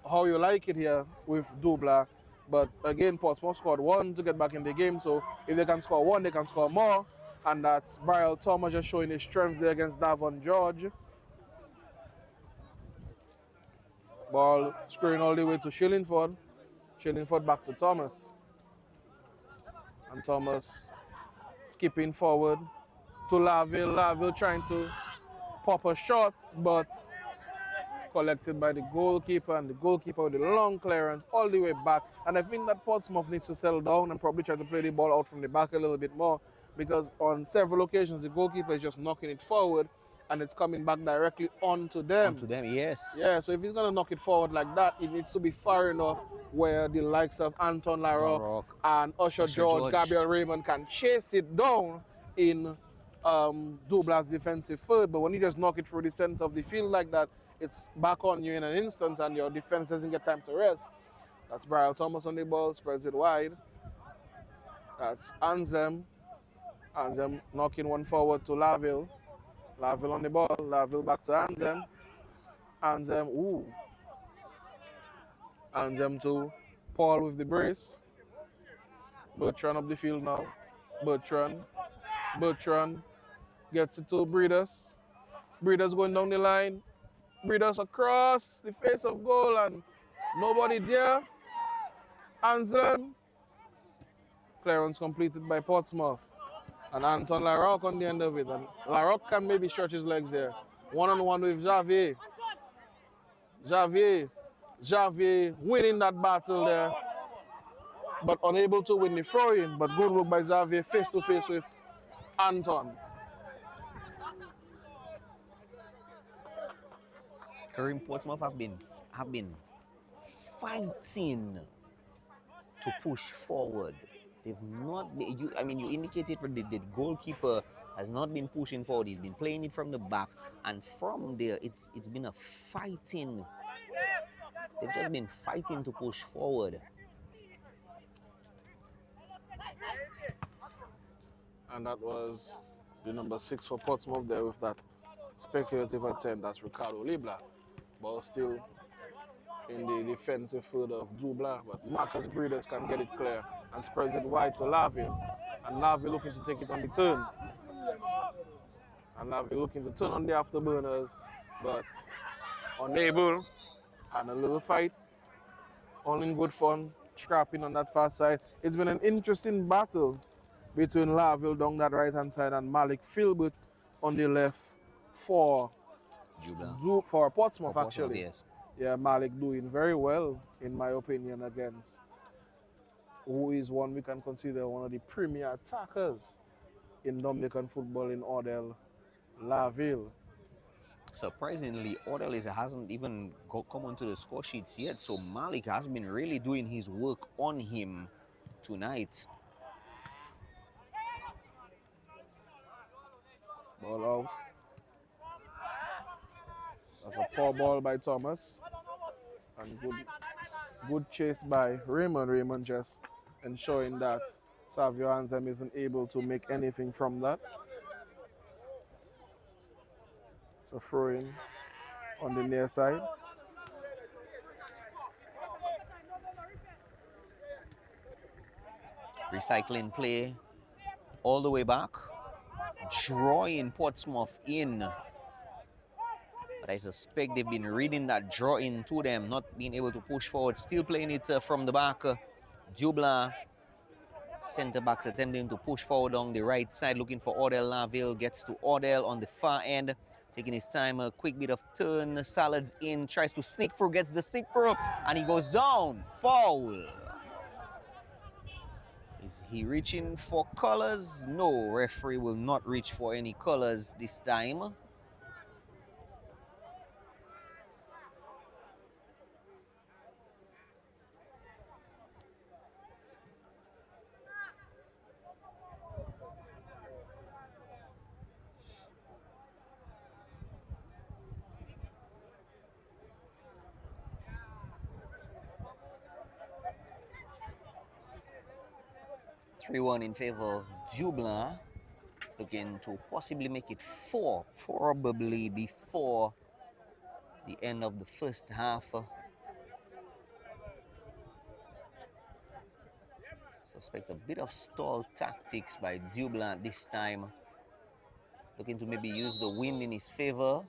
how you like it here with Dubla. But again, Portsmouth scored 1 to get back in the game. So if they can score 1, they can score more. And that's Brian Thomas just showing his strength there against Davon George. Ball screwing all the way to Shillingford. Shillingford back to Thomas. And Thomas skipping forward to Laville. Laville trying to pop a shot, but collected by the goalkeeper, and the goalkeeper with the long clearance all the way back. And I think that Portsmouth needs to settle down and probably try to play the ball out from the back a little bit more, because on several occasions the goalkeeper is just knocking it forward and it's coming back directly onto them. Yes. Yeah, so if he's going to knock it forward like that, it needs to be far enough where the likes of Anton Larocque and Usher George, Gabriel Raymond can chase it down in Dubla's defensive third. But when you just knock it through the center of the field like that, it's back on you in an instant and your defense doesn't get time to rest. That's Brian Thomas on the ball, spreads it wide. That's Anzem. Anzem knocking one forward to Laville. Laville on the ball. Laville back to Anzem. Anzem, ooh. Anzem to Paul with the brace. Bertrand up the field now. Bertrand gets it to Breeders. Breeders going down the line. Breeders across the face of goal and nobody there. Anzem. Clearance completed by Portsmouth. And Anton Larocque on the end of it. And Larocque can maybe stretch his legs there. One-on-one with Javier. Javier winning that battle there, but unable to win the throw-in. But good work by Javier face-to-face with Anton. Kareem, Portsmouth have been fighting to push forward. They've not been, you. I mean, you indicated the goalkeeper has not been pushing forward. He's been playing it from the back, and from there, it's been a fighting. They've just been fighting to push forward. And that was the number 6 for Portsmouth there with that speculative attempt. That's Ricardo Dubla. Ball still in the defensive field of Dubla, but Marcus Breeders can get it clear and spreads it wide to Laville. And Laville looking to take it on the turn. And Laville looking to turn on the afterburners, but unable. And a little fight. All in good fun, scrapping on that far side. It's been an interesting battle between Laville down that right-hand side and Malik Philbert on the left for Portsmouth, actually. Yes. Yeah, Malik doing very well, in my opinion, against who is one we can consider one of the premier attackers in Dominican football in Odell, Laville. Surprisingly, Odell hasn't even come onto the score sheets yet, so Malik has been really doing his work on him tonight. Ball out. That's a poor ball by Thomas. And good chase by Raymond. Raymond just ensuring that Savio Anzem isn't able to make anything from that. It's a throw-in on the near side. Recycling play all the way back, drawing Portsmouth in. But I suspect they've been reading that draw in to them, not being able to push forward. Still playing it from the back. Dubla, centre backs attempting to push forward on the right side, looking for Odell. Laville gets to Odell on the far end, taking his time. A quick bit of turn, Salads in, tries to sneak through, gets the sneak through, and he goes down. Foul. Is he reaching for colors? No, referee will not reach for any colors this time. (3-1) in favor of Dublanc, looking to possibly make it 4, probably before the end of the first half. Suspect a bit of stall tactics by Dublanc this time, looking to maybe use the wind in his favor.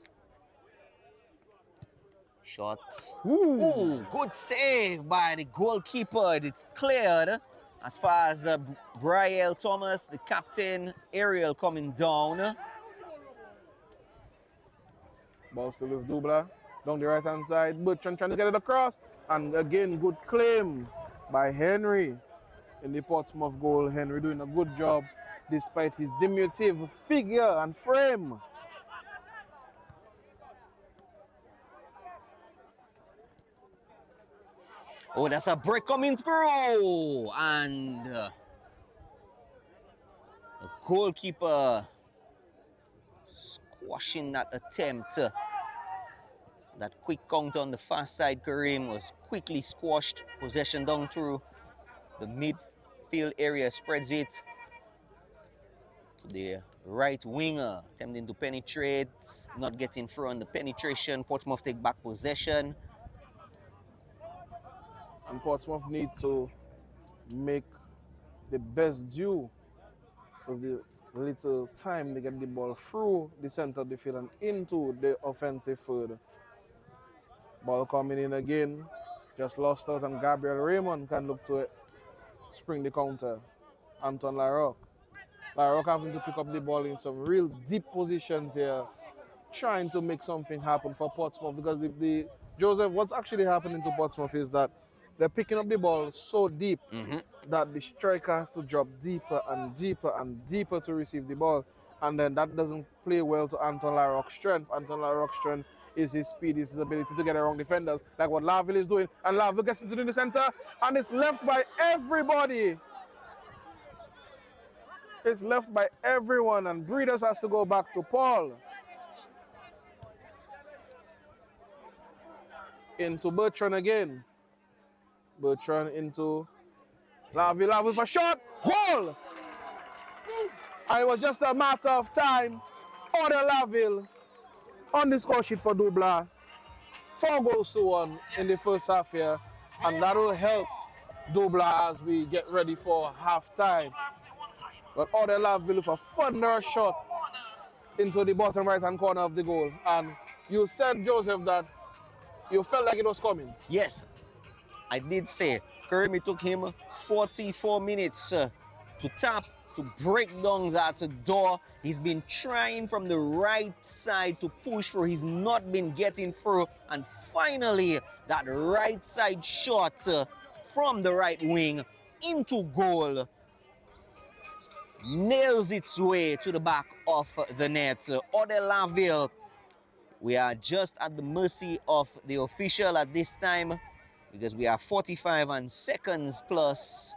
Shots. Ooh, good save by the goalkeeper. It's cleared. As far as Brielle Thomas, the captain, Ariel coming down. Ball still with Dubla. Down the right-hand side. Bertrand trying to get it across. And again, good claim by Henry in the Portsmouth goal. Henry doing a good job despite his diminutive figure and frame. Oh, that's a break coming through. And the goalkeeper squashing that attempt. That quick counter on the far side, Kareem, was quickly squashed. Possession down through the midfield area, spreads it to the right winger, attempting to penetrate, not getting through on the penetration. Portsmouth take back possession. And Portsmouth need to make the best due with the little time they get the ball through the center of the field and into the offensive third. Ball coming in again, just lost out, and Gabriel Raymond can look to it, spring the counter. Anton Larocque. Larocque having to pick up the ball in some real deep positions here, trying to make something happen for Portsmouth, because Joseph, what's actually happening to Portsmouth is that they're picking up the ball so deep that the striker has to drop deeper and deeper and deeper to receive the ball. And then that doesn't play well to Anton Larocque's strength. Anton Larocque's strength is his speed, is his ability to get around defenders, like what Laville is doing. And Laville gets into the center, and it's left by everybody. It's left by everyone, and Breeders has to go back to Paul. Into Bertrand again. Bertrand into Laville. Laville for shot. Goal! And it was just a matter of time. Order Laville on the score sheet for Dubla. 4-1 in the first half here. And that will help Dubla as we get ready for half time. But Order Laville with a thunderous shot into the bottom right hand corner of the goal. And you said, Joseph, that you felt like it was coming. Yes, I did say Kermit took him 44 minutes to tap, to break down that door. He's been trying from the right side to push through. He's not been getting through. And finally, that right side shot from the right wing into goal nails its way to the back of the net. Ode Laville, we are just at the mercy of the official at this time, because we are 45 seconds plus.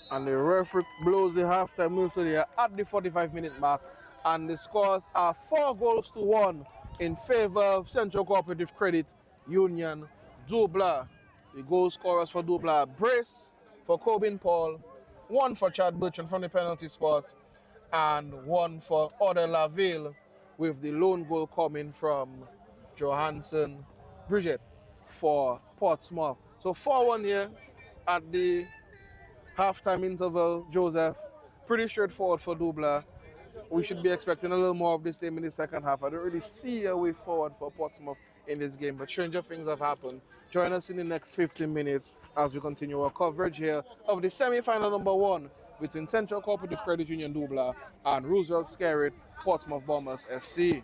And the referee blows the halftime whistle here at the 45-minute mark. And the scores are 4-1 in favor of Central Cooperative Credit Union Dubla. The goal scorers for Dubla: Brace for Corbin Paul, 1 for Chad Bertrand from the penalty spot, and 1 for Order Laville, with the lone goal coming from Johansson Bridget for Portsmouth. So 4-1 here at the halftime interval, Joseph. Pretty straightforward for Dubla. We should be expecting a little more of this game in the second half. I don't really see a way forward for Portsmouth in this game, but stranger things have happened. Join us in the next 15 minutes as we continue our coverage here of the semi-final number 1 between Central Cooperative Credit Union Dubla and Roosevelt Skerrit Portsmouth Bombers FC.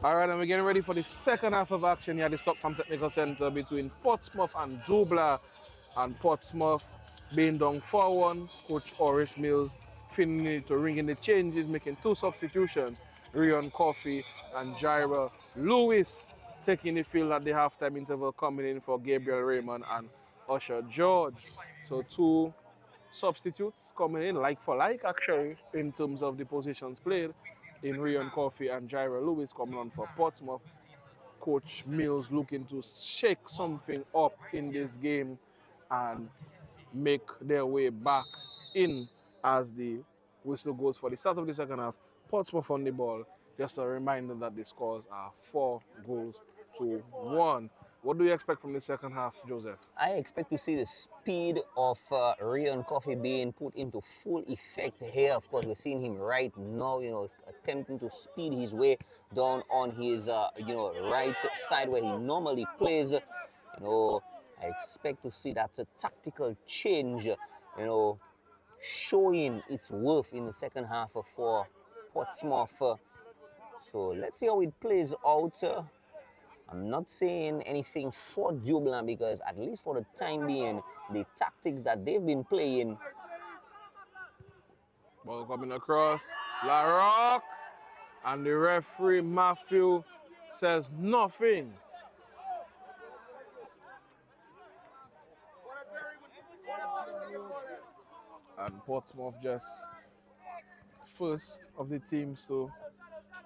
All right, and we're getting ready for the second half of action here at the Stockton Technical Center between Portsmouth and Dubla. And Portsmouth being down 4-1. Coach R.S Mills feeling to ring in the changes, making 2 substitutions. Rion Coffey and Jaira Lewis taking the field at the halftime interval, coming in for Gabriel Raymond and Usher George. So 2 substitutes coming in like for like actually in terms of the positions played in Rion Coffey and Jaira Lewis coming on for Portsmouth. Coach Mills looking to shake something up in this game and make their way back in as the whistle goes for the start of the second half. Portsmouth on the ball. Just a reminder that the scores are 4-1. What do you expect from the second half, Joseph? I expect to see the speed of Rion Coffey being put into full effect here. Of course, we're seeing him right now, attempting to speed his way down on his, right side where he normally plays. I expect to see that tactical change, showing its worth in the second half for Portsmouth. So let's see how it plays out. I'm not saying anything for Dublanc because at least for the time being, the tactics that they've been playing. Ball coming across. LaRock. And the referee, Matthew, says nothing. And Portsmouth just first of the teams to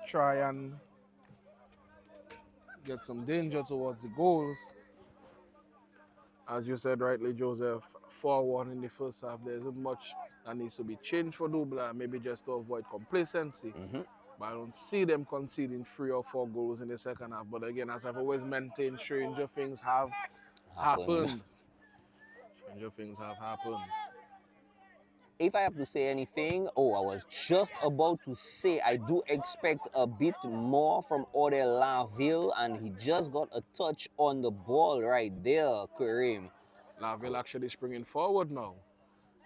try and get some danger towards the goals. As you said rightly, Joseph, 4-1 in the first half. There isn't much that needs to be changed for Dubla, maybe just to avoid complacency. But I don't see them conceding 3 or 4 goals in the second half. But again, as I've always maintained, stranger things have happened. Stranger things have happened. If I have to say anything, I was just about to say I do expect a bit more from Odell Laville, and he just got a touch on the ball right there, Kareem. Laville actually springing forward now,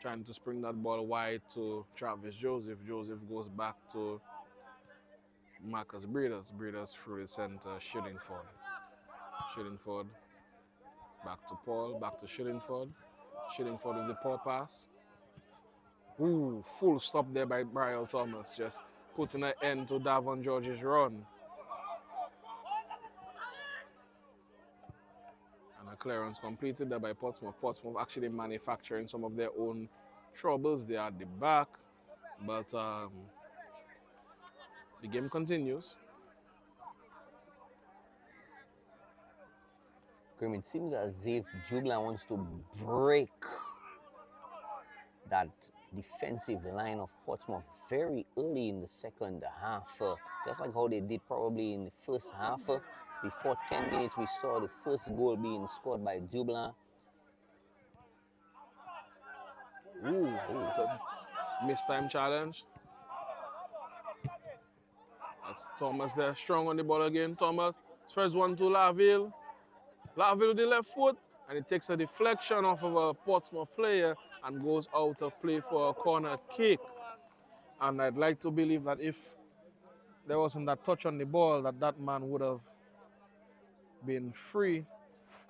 trying to spring that ball wide to Travis Joseph. Joseph goes back to Marcus Breeders. Breeders through the center, Shillingford. Shillingford back to Paul, back to Shillingford. Shillingford with the poor pass. Ooh, full stop there by Brian Thomas, just putting an end to Davon George's run. And a clearance completed there by Portsmouth. Portsmouth actually manufacturing some of their own troubles there at the back. But the game continues. Kareem, it seems as if Dublanc wants to break that defensive line of Portsmouth very early in the second half, just like how they did probably in the first half. Before 10 minutes, we saw the first goal being scored by Dublanc. It's a missed time challenge. That's Thomas there, strong on the ball again. Thomas spreads one to Laville. Laville with the left foot, and it takes a deflection off of a Portsmouth player and goes out of play for a corner kick. And I'd like to believe that if there wasn't that touch on the ball, that man would have been free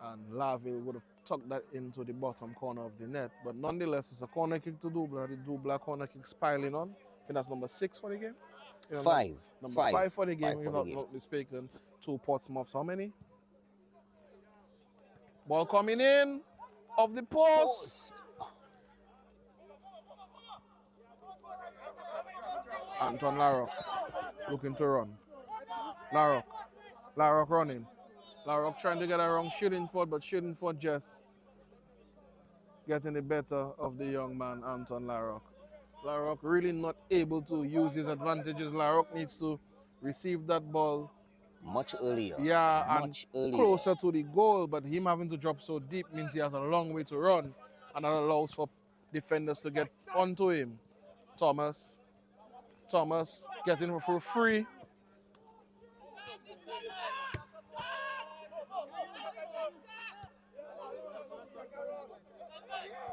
and Laville would have tucked that into the bottom corner of the net. But nonetheless, it's a corner kick to Dubla. The Dubla corner kick's piling on. I think that's number 6 for the game. Number 5 for the game, if I'm not mistaken. 2 Portsmouths. How many? Ball coming in off the post. Anton LaRock looking to run. LaRock running. LaRock trying to get around Shillingford, but Shillingford just getting the better of the young man, Anton LaRock. LaRock really not able to use his advantages. LaRock needs to receive that ball much earlier. Much earlier. Closer to the goal, but him having to drop so deep means he has a long way to run, and that allows for defenders to get onto him. Thomas getting for free.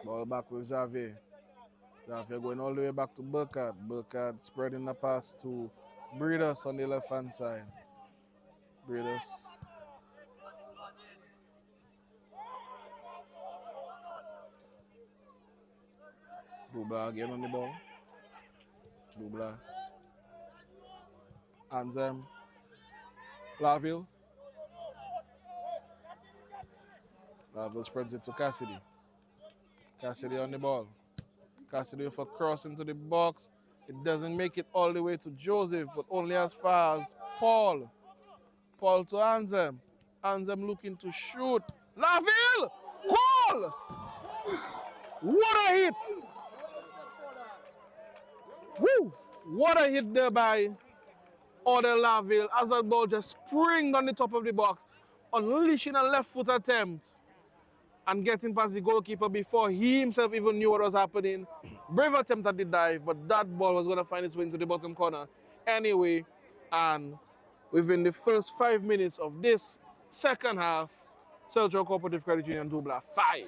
Ball back with Xavier. Xavier going all the way back to Burkhardt. Burkhardt spreading the pass to Breeders on the left-hand side. Breeders. Dubla again on the ball. Dubla. Anzem. Laville. Laville spreads it to Cassidy. Cassidy on the ball. Cassidy for cross into the box. It doesn't make it all the way to Joseph, but only as far as Paul. Paul to Anzem. Anzem looking to shoot. Laville! Goal! What a hit! Woo! What a hit there by Odell Laville as the ball just springed on the top of the box, unleashing a left foot attempt and getting past the goalkeeper before he himself even knew what was happening. Brave attempt at the dive, but that ball was going to find its way into the bottom corner anyway. And within the first 5 minutes of this second half, Central Cooperative Credit Union Dubla 5,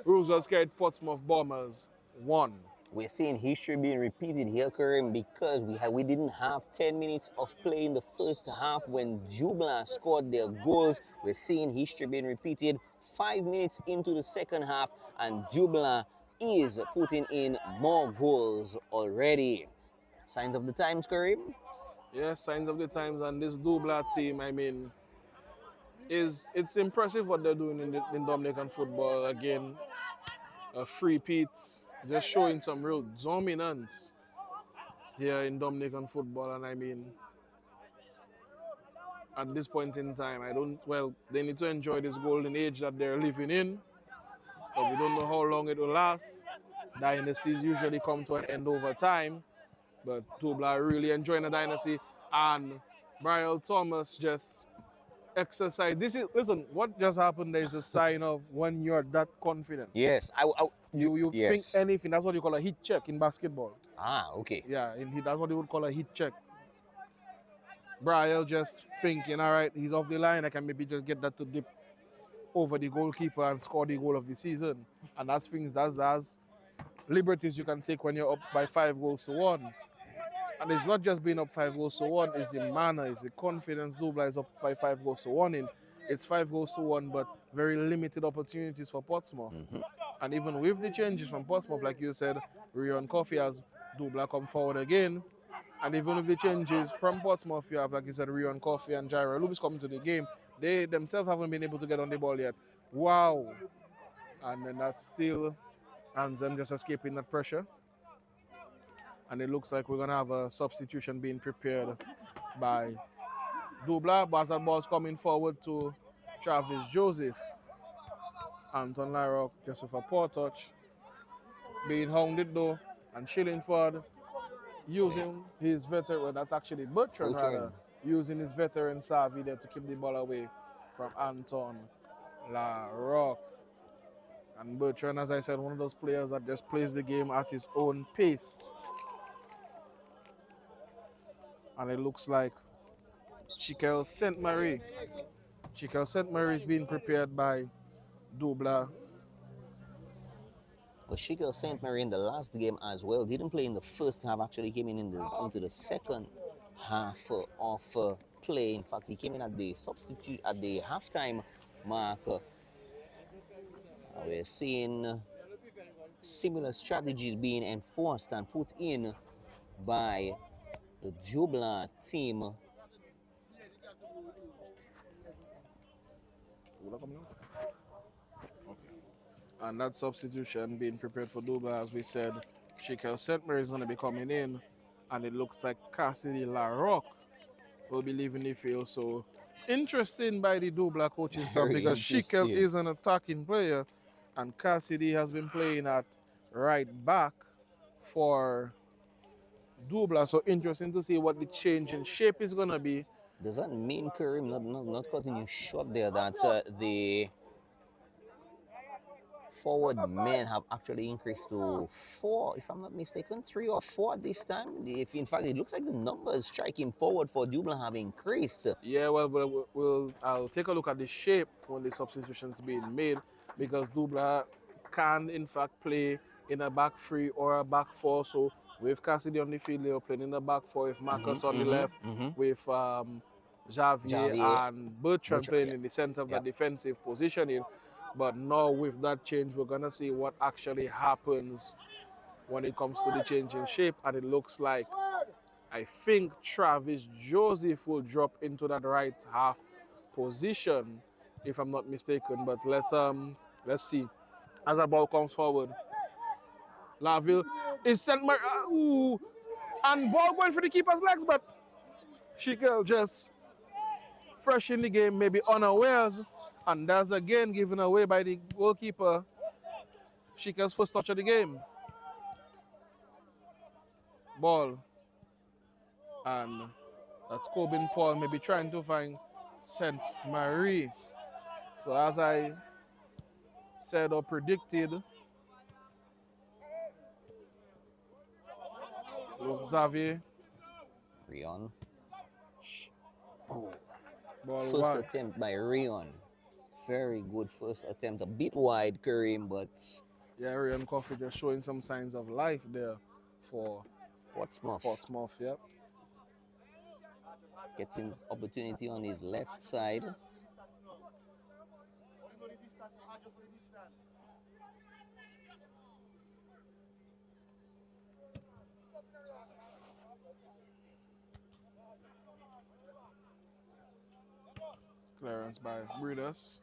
Roosevelt Scared Portsmouth Bombers 1. We're seeing history being repeated here, Karim, because we didn't have 10 minutes of play in the first half when Dublanc scored their goals. We're seeing history being repeated 5 minutes into the second half, and Dublanc is putting in more goals already. Signs of the times, Karim? Yes, signs of the times, and this Dubla team, I mean, it's impressive what they're doing in Dominican football. Again, free Pete's just showing some real dominance here in Dominican football. And I mean, at this point in time, they need to enjoy this golden age that they're living in, but we don't know how long it will last. Dynasties usually come to an end over time, but Dubla are really enjoying the dynasty, and Brian Thomas just exercise. Listen, what just happened there is a sign of when you're that confident. Yes. You think yes. anything. That's what you call a hit check in basketball. Ah, okay. Yeah, that's what you would call a hit check. Brian just thinking, all right, he's off the line. I can maybe just get that to dip over the goalkeeper and score the goal of the season. And that's liberties you can take when you're up by 5-1. And it's not just being up 5-1, it's the manner, it's the confidence. Dubla is up by 5-1 in. It's 5-1, but very limited opportunities for Portsmouth. And even with the changes from Portsmouth, like you said, Rion Coffey has Dubla come forward again. And even with the changes from Portsmouth, you have, like you said, Rion Coffey and Jaira Lewis coming to the game. They themselves haven't been able to get on the ball yet. Wow. And then that's still Anzem just escaping that pressure. And it looks like we're going to have a substitution being prepared by Dubla. But as that ball's coming forward to Travis Joseph. Anton Larrock just with a poor touch. Being hounded though. And Shillingford using his veteran, well, that's actually Bertrand rather, using his veteran savvy there to keep the ball away from Anton Larrock. And Bertrand, as I said, one of those players that just plays the game at his own pace. And it looks like Chikel St. Marie. Chikel St. Marie is being prepared by Dubla. Well, Chikel St. Marie in the last game as well didn't play in the first half, actually came in into the second half of play. In fact, he came in at the substitute at the halftime mark. We're seeing similar strategies being enforced and put in by the Dubla team. And that substitution being prepared for Dubla, as we said, Chikel St. Marie is going to be coming in, and it looks like Cassidy Larrock will be leaving the field. So interesting by the Dubla coaching staff, because Chikel is an attacking player, and Cassidy has been playing at right back for Dubla. So interesting to see what the change in shape is going to be. Does that mean, Karim, not cutting you short there, that the forward men have actually increased to 4, if I'm not mistaken, 3 or 4 this time? If in fact it looks like the numbers striking forward for Dubla have increased. Yeah, well, I'll take a look at the shape when the substitutions being made, because Dubla can in fact play in a back 3 or a back 4. So with Cassidy on the field, they're playing in the back 4 with Marcus on the left, with Xavier and Bertrand playing in the center of the defensive positioning. But now with that change, we're going to see what actually happens when it comes to the change in shape. And it looks like, I think Travis Joseph will drop into that right half position, if I'm not mistaken. But let's see. As the ball comes forward, Laville is sent and ball going for the keeper's legs, but Schickel just fresh in the game, maybe unawares, and that's again given away by the goalkeeper. Schickel's first touch of the game. Ball. And that's Corbin Paul maybe trying to find Saint Marie. So as I said or predicted, look, Xavier. Rion. Oh. Ball First wide. attempt by Rion. Very good first attempt. A bit wide, Kareem, but... Yeah, Rion Coffee just showing some signs of life there for Portsmouth, yep. Getting opportunity on his left side. Clearance by Breeders.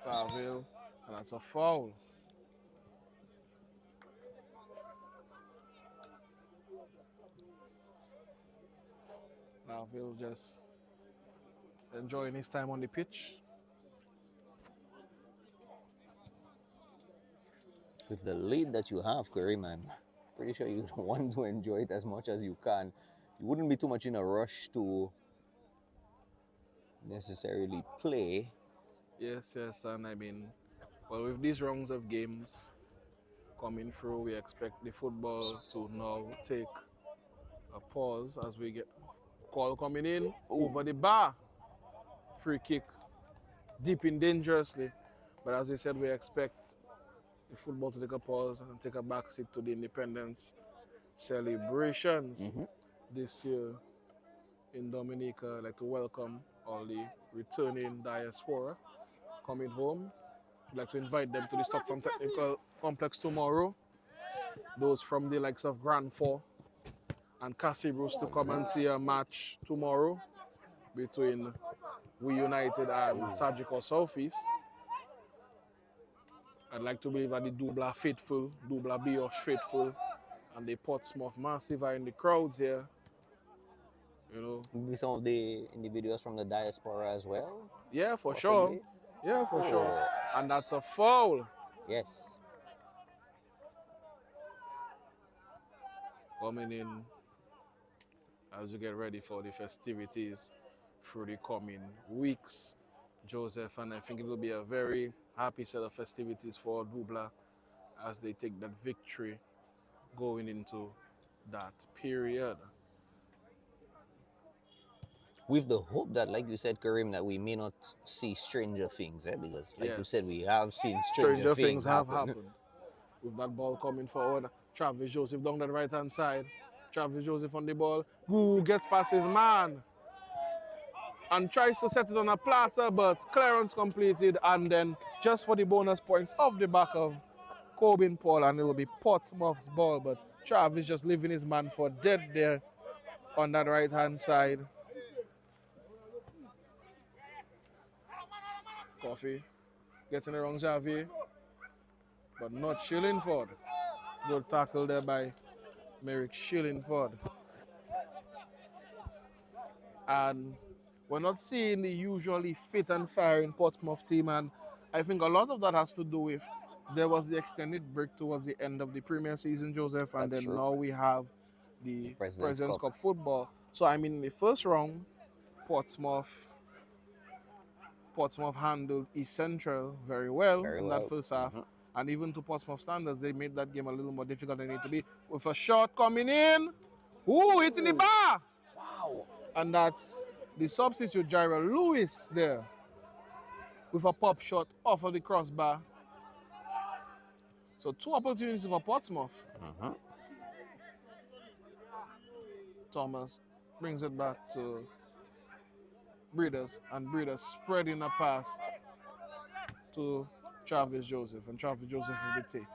Laville, and that's a foul. Laville just enjoying his time on the pitch. With the lead that you have, Kareem, I'm pretty sure you don't want to enjoy it as much as you can. You wouldn't be too much in a rush to necessarily play. Yes, and I mean, well, with these rounds of games coming through, we expect the football to now take a pause as we get call coming in over the bar. Free kick, deep in dangerously. But as we said, we expect the football to take a pause and take a backseat to the independence celebrations this year in Dominica. I'd like to welcome all the returning diaspora coming home. I'd like to invite them to the Stockton Technical Complex tomorrow. Those from the likes of Grand Four and Cassie Bruce to come and see a match tomorrow between We United and Surgical Southeast. I'd like to believe that the Dubla faithful, Dubla Biosh faithful, and the Portsmouth Massive are in the crowds here. You know, Maybe some of the individuals from the diaspora as well. Yeah, for possibly. sure. Yeah, for sure. And that's a foul. Yes. Coming in as you get ready for the festivities through the coming weeks, Joseph, and I think it will be a very happy set of festivities for Dubla as they take that victory going into that period. With the hope that, like you said, Kareem, that we may not see stranger things, because like you said, we have seen stranger things have happened. With that ball coming forward, Travis Joseph down that right-hand side. Travis Joseph on the ball. Who gets past his man and tries to set it on a platter, but clearance completed, and then just for the bonus points off the back of Corbin Paul, and it will be Portsmouth's ball, but Travis just leaving his man for dead there on that right-hand side. Coffee getting around Xavier, but not Shillingford. Good tackle there by Merrick Shillingford. And we're not seeing the usually fit and firing Portsmouth team, and I think a lot of that has to do with there was the extended break towards the end of the Premier season, Joseph, and then now we have the President's Cup football. So I mean, in the first round, Portsmouth handled East Central very well in that first half. And even to Portsmouth standards, they made that game a little more difficult than it need to be. With a shot coming in. Ooh, hitting the bar. Wow. And that's the substitute, Jairo Lewis, there. With a pop shot off of the crossbar. So 2 opportunities for Portsmouth. Thomas brings it back to Breeders, and Breeders spreading a pass to Travis Joseph, and Travis Joseph with the take.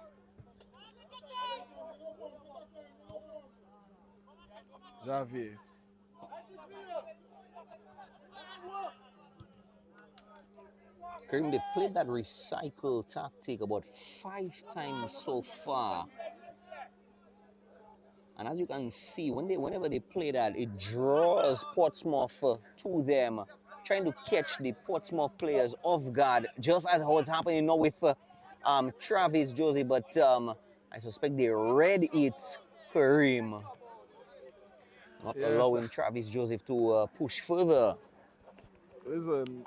Xavier. Kareem, they've played that recycle tactic about 5 times so far. And as you can see, whenever they play that, it draws Portsmouth to them, trying to catch the Portsmouth players off guard, just as what's happening now with Travis Joseph. But I suspect they read it, Kareem, not allowing Travis Joseph to push further. Listen,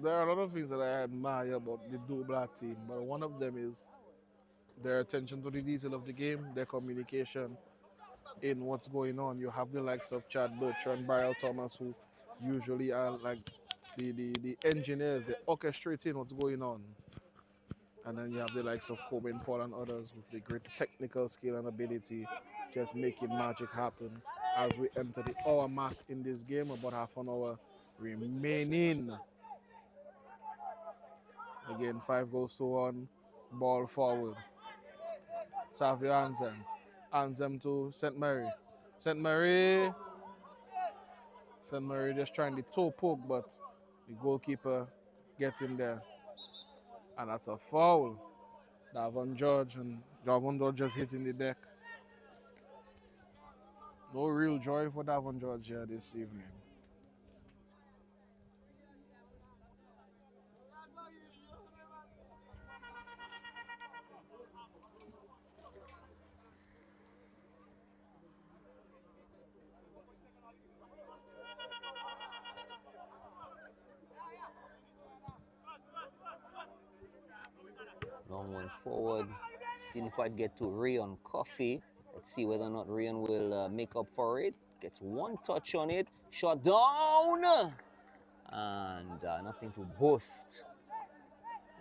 there are a lot of things that I admire about the Dubla team, but one of them is their attention to the detail of the game, their communication in what's going on. You have the likes of Chad Bertrand, Barrel Thomas, who usually are like the engineers, the orchestrating what's going on. And then you have the likes of Coben Paul and others with the great technical skill and ability, just making magic happen as we enter the hour mark in this game, about half an hour remaining. Again, 5-1, ball forward. Savio Anzem. Anzem to St. Mary. St. Mary just trying the toe poke, but the goalkeeper gets in there. And that's a foul. Davon George just hitting the deck. No real joy for Davon George here this evening. Long one forward. Didn't quite get to Rion Coffee. Let's see whether or not Rion will make up for it. Gets one touch on it. Shot down! And nothing to boast.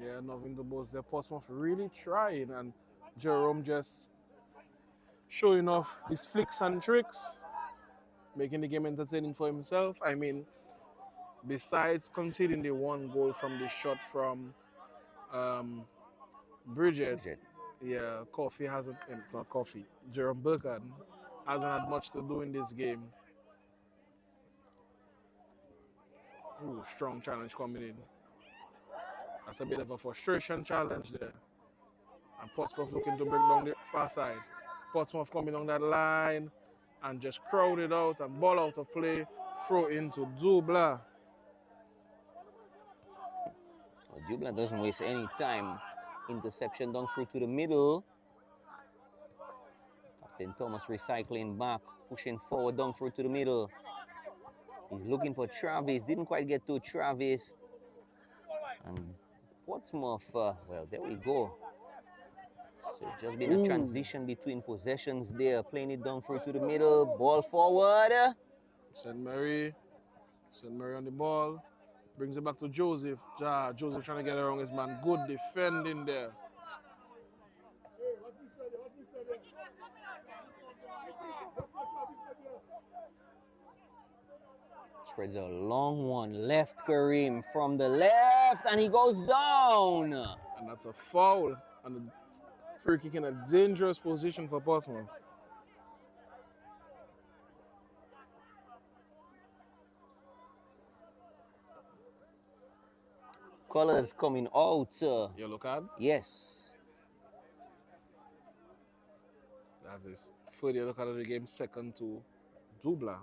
Yeah, nothing to boast there. Portsmouth really trying, and Jerome just showing off his flicks and tricks, making the game entertaining for himself. I mean, besides conceding the one goal from the shot from Bridget. Yeah, Jerome Burkhardt hasn't had much to do in this game. Ooh, strong challenge coming in. That's a bit of a frustration challenge there. And Portsmouth looking to break down the far side. Portsmouth coming on that line and just crowded out and ball out of play, throw into Dubla. Well, Dubla doesn't waste any time. Interception down through to the middle. Captain Thomas recycling back, pushing forward down through to the middle. He's looking for Travis, didn't quite get to Travis. And Portsmouth, well, there we go. So it's just been a transition between possessions there, playing it down through to the middle, ball forward. St. Mary on the ball, brings it back to Joseph. Joseph trying to get around his man, good defending there. Spreads a long one, left Kareem from the left, and he goes down. And that's a foul, and a free kick in a dangerous position for Portsmouth. Colors coming out. Yellow card? Yes. That is third yellow card of the game, second to Dubla.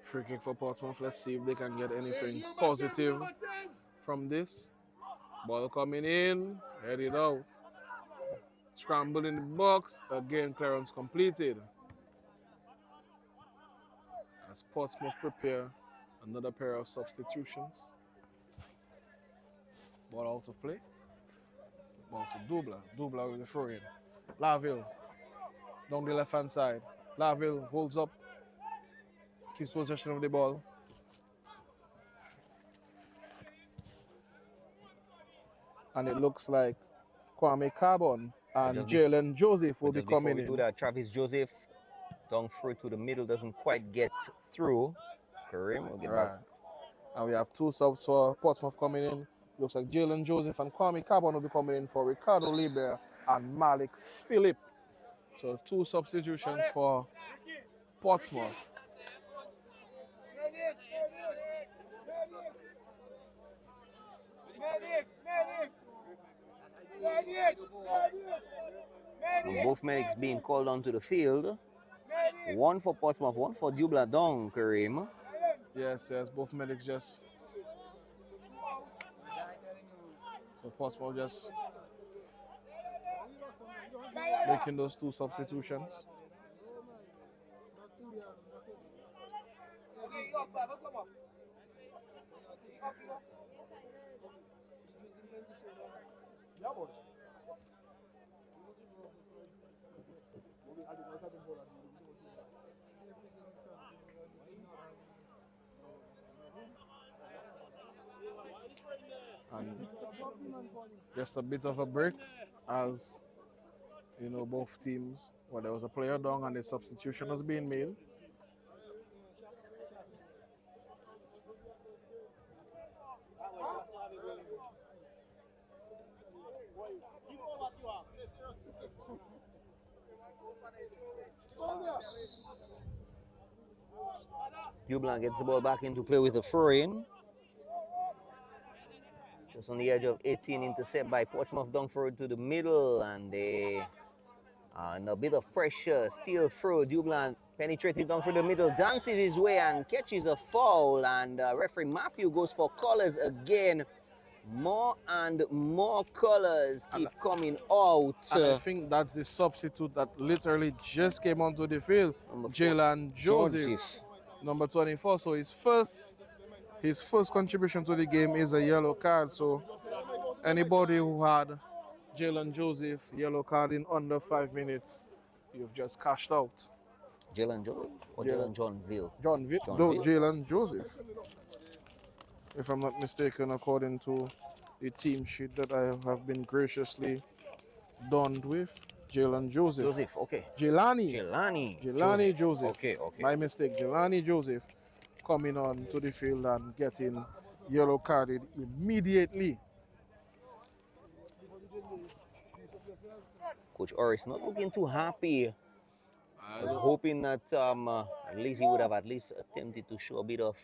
Free kick for Portsmouth. Let's see if they can get anything positive from this. Ball coming in, headed out. Scramble in the box, again clearance completed. As Portsmouth prepare another pair of substitutions. Ball out of play. Ball to Dubla. Dubla with the throw in. Laville down the left hand side. Laville holds up, keeps possession of the ball. And it looks like Kwame Carbon and Jalen Joseph will be coming before we do in. that, Travis Joseph down through to the middle, doesn't quite get through. Kareem will get back. And we have two subs for Portsmouth coming in. Looks like Jalen Joseph and Kwame Carbon will be coming in for Ricardo Liber and Malik Phillip. So two substitutions for Portsmouth. With both medics being called onto the field. One for Portsmouth, one for Dubla down, Kareem. Yes, both medics just. So Portsmouth just making those two substitutions. And just a bit of a break as you know both teams. Well, there was a player down and the substitution was being made. Dublanc gets the ball back into play with a throw-in. Just on the edge of 18, intercept by Portsmouth down forward to the middle, and they and a bit of pressure, still through. Dublanc penetrating down through the middle, dances his way and catches a foul, and referee Matthew goes for colours again. More and more colours keep coming out. And I think that's the substitute that literally just came onto the field. Jalen Joseph, number 24. So his first contribution to the game is a yellow card. So anybody who had Jalen Joseph yellow card in under 5 minutes, you've just cashed out. Jalen Joseph or Jalen Johnville? Jalen Joseph. If I'm not mistaken, according to the team sheet that I have been graciously donned with, Jalen Joseph. Joseph, okay. Jelani Joseph. Okay. My mistake. Jelani Joseph coming on to the field and getting yellow carded immediately. Coach R.S not looking too happy. I was hoping that at least he would have at least attempted to show a bit of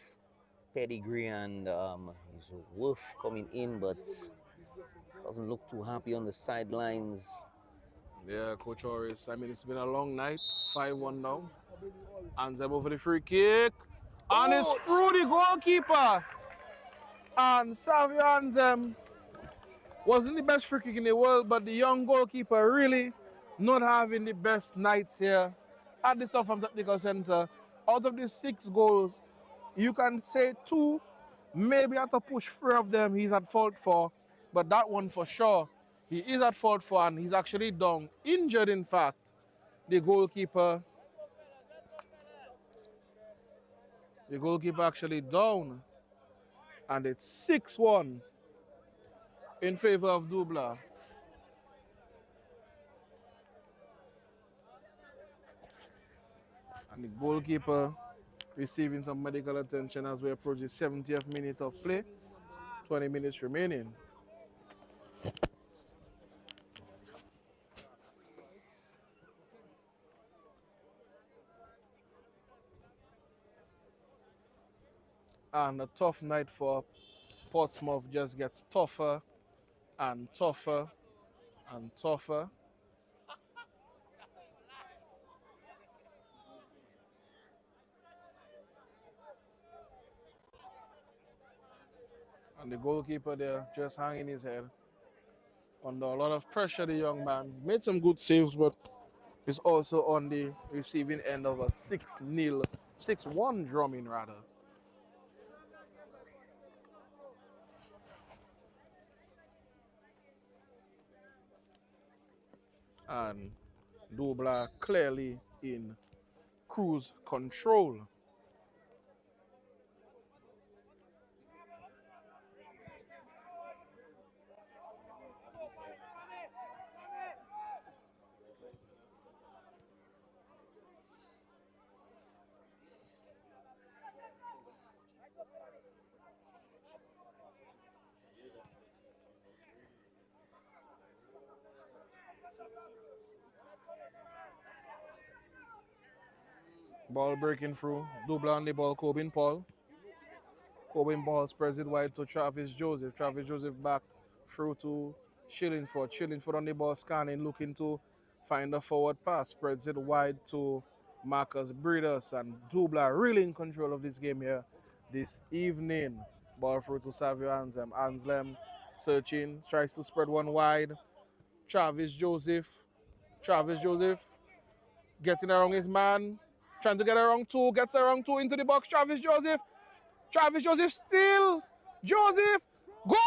pedigree and his worth coming in, but doesn't look too happy on the sidelines. Yeah, Coach R.S. I mean, it's been a long night. 5-1 now. Anzem over the free kick. And it's through the goalkeeper. And Savio Anzem wasn't the best free kick in the world, but the young goalkeeper really not having the best nights here at the Southam Technical Center. Out of the 6 goals, you can say 2, maybe at a push 3 of them he's at fault for, but that one for sure he is at fault for, and he's actually down, injured in fact. The goalkeeper actually down, and it's 6-1 in favor of Dubla. And the goalkeeper receiving some medical attention as we approach the 70th minute of play. 20 minutes remaining. And a tough night for Portsmouth just gets tougher and tougher and tougher. And the goalkeeper there just hanging his head under a lot of pressure. The young man made some good saves, but is also on the receiving end of a 6-0, 6-1 drumming rather. And Dubla clearly in cruise control. Ball breaking through. Dubla on the ball, Corbin Paul. Corbin Paul spreads it wide to Travis Joseph. Travis Joseph back through to Chillingford. Chillingford on the ball, scanning, looking to find a forward pass. Spreads it wide to Marcus Breeders. And Dubla really in control of this game here this evening. Ball through to Savio Anselm. Anselm searching, tries to spread one wide. Travis Joseph. Travis Joseph getting around his man. Trying to get around two. Gets around two into the box. Travis Joseph. Travis Joseph still. Joseph. Goal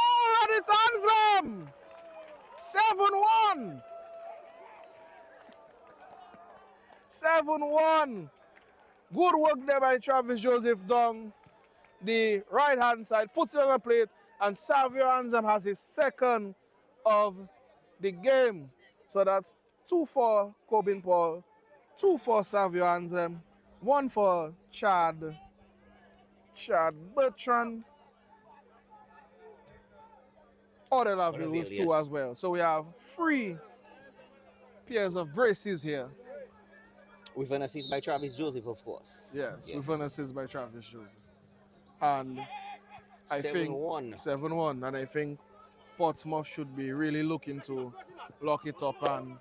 on his Anselm. 7-1. 7-1. Good work there by Travis Joseph down the right hand side. Puts it on a plate. And Savio Anselm has his second of the game. So that's 2 for Corbin Paul, 2 for Savio Anselm, 1 for Chad Bertrand, Odelaville with 2 yes. as well. So we have 3 pairs of braces here. With an assist by Travis Joseph, of course. Yes. With an assist by Travis Joseph. And I think 7-1. And I think Portsmouth should be really looking to lock it up and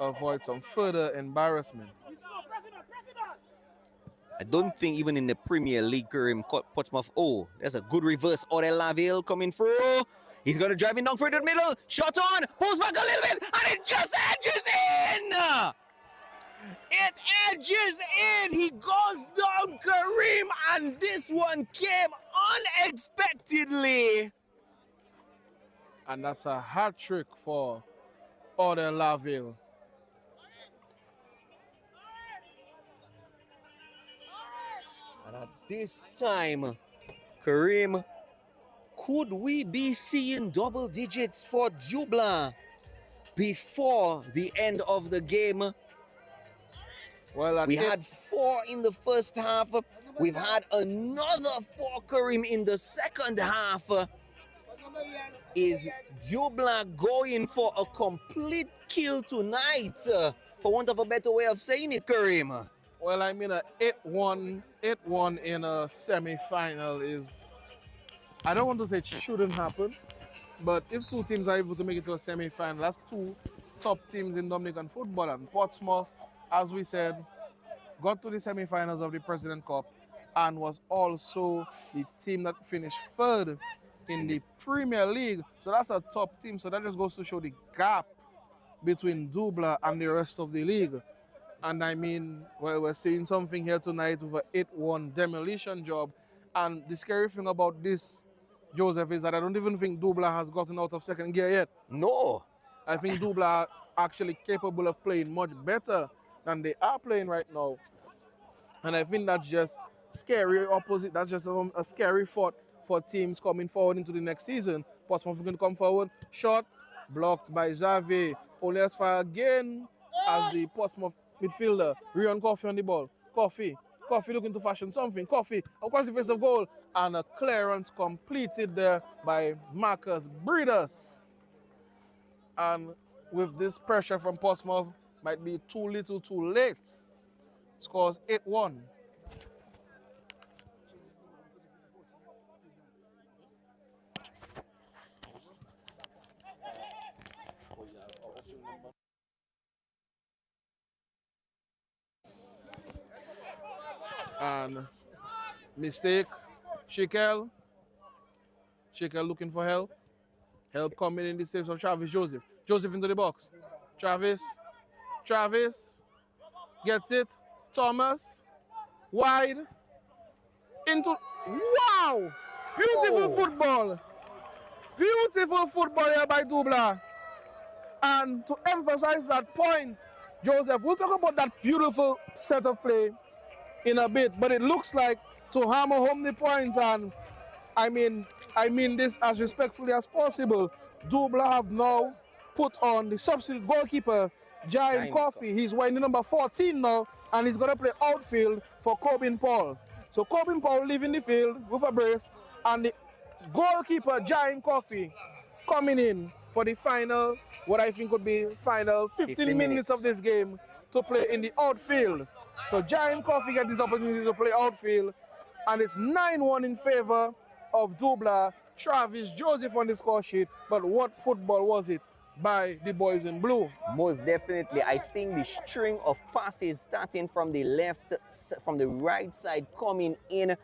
avoid some further embarrassment. I don't think even in the Premier League, Portsmouth. Oh, there's a good reverse. Odelaville coming through. He's going to drive in down through the middle. Shot on. Pulls back a little bit. And it just edges in. It edges in. He goes down, Kareem. And this one came unexpectedly. And that's a hat trick for Odelaville. And at this time, Kareem, could we be seeing double digits for Dubla before the end of the game? Well, we had 4 in the first half. We've had another 4, Kareem, in the second half. Is Dubla going for a complete kill tonight? For want of a better way of saying it, Kareem. Well, I mean, a 8-1 in a semi-final is, I don't want to say it shouldn't happen, but if 2 teams are able to make it to a semi-final, that's 2 top teams in Dominican football. And Portsmouth, as we said, got to the semi-finals of the President Cup and was also the team that finished 3rd in the Premier League. So that's a top team. So that just goes to show the gap between Dubla and the rest of the league. And I mean, well, we're seeing something here tonight with an 8-1 demolition job. And the scary thing about this, Joseph, is that I don't even think Dubla has gotten out of second gear yet. No. I think Dubla are actually capable of playing much better than they are playing right now. And I think that's just scary opposite. That's just a scary thought for teams coming forward into the next season. Portsmouth can come forward. Shot blocked by Xavier. Only as far again as the Portsmouth midfielder. Rion Coffee on the ball. Coffee looking to fashion something. Coffee across the face of goal. And a clearance completed there by Marcus Breeders. And with this pressure from Portsmouth, might be too little too late. Scores 8-1. And mistake, Shikel. Shaker looking for help. Help coming in the saves of Travis Joseph. Joseph into the box. Travis gets it. Thomas wide into. Wow! Beautiful football. Beautiful football here by Dubla. And to emphasize that point, Joseph, we'll talk about that beautiful set of play in a bit, but it looks like to hammer home the point, and I mean this as respectfully as possible. Dubla have now put on the substitute goalkeeper, Jaime Coffey. He's wearing the number 14 now, and he's going to play outfield for Corbin Paul. So Corbin Paul leaving the field with a brace, and the goalkeeper, Jaime Coffey, coming in for the final, what I think would be final 15 minutes of this game to play in the outfield. So Jaime Coffey gets this opportunity to play outfield, and it's 9-1 in favor of Dubla. Travis Joseph on the score sheet, but what football was it by the boys in blue? Most definitely. I think the string of passes starting from the right side coming in.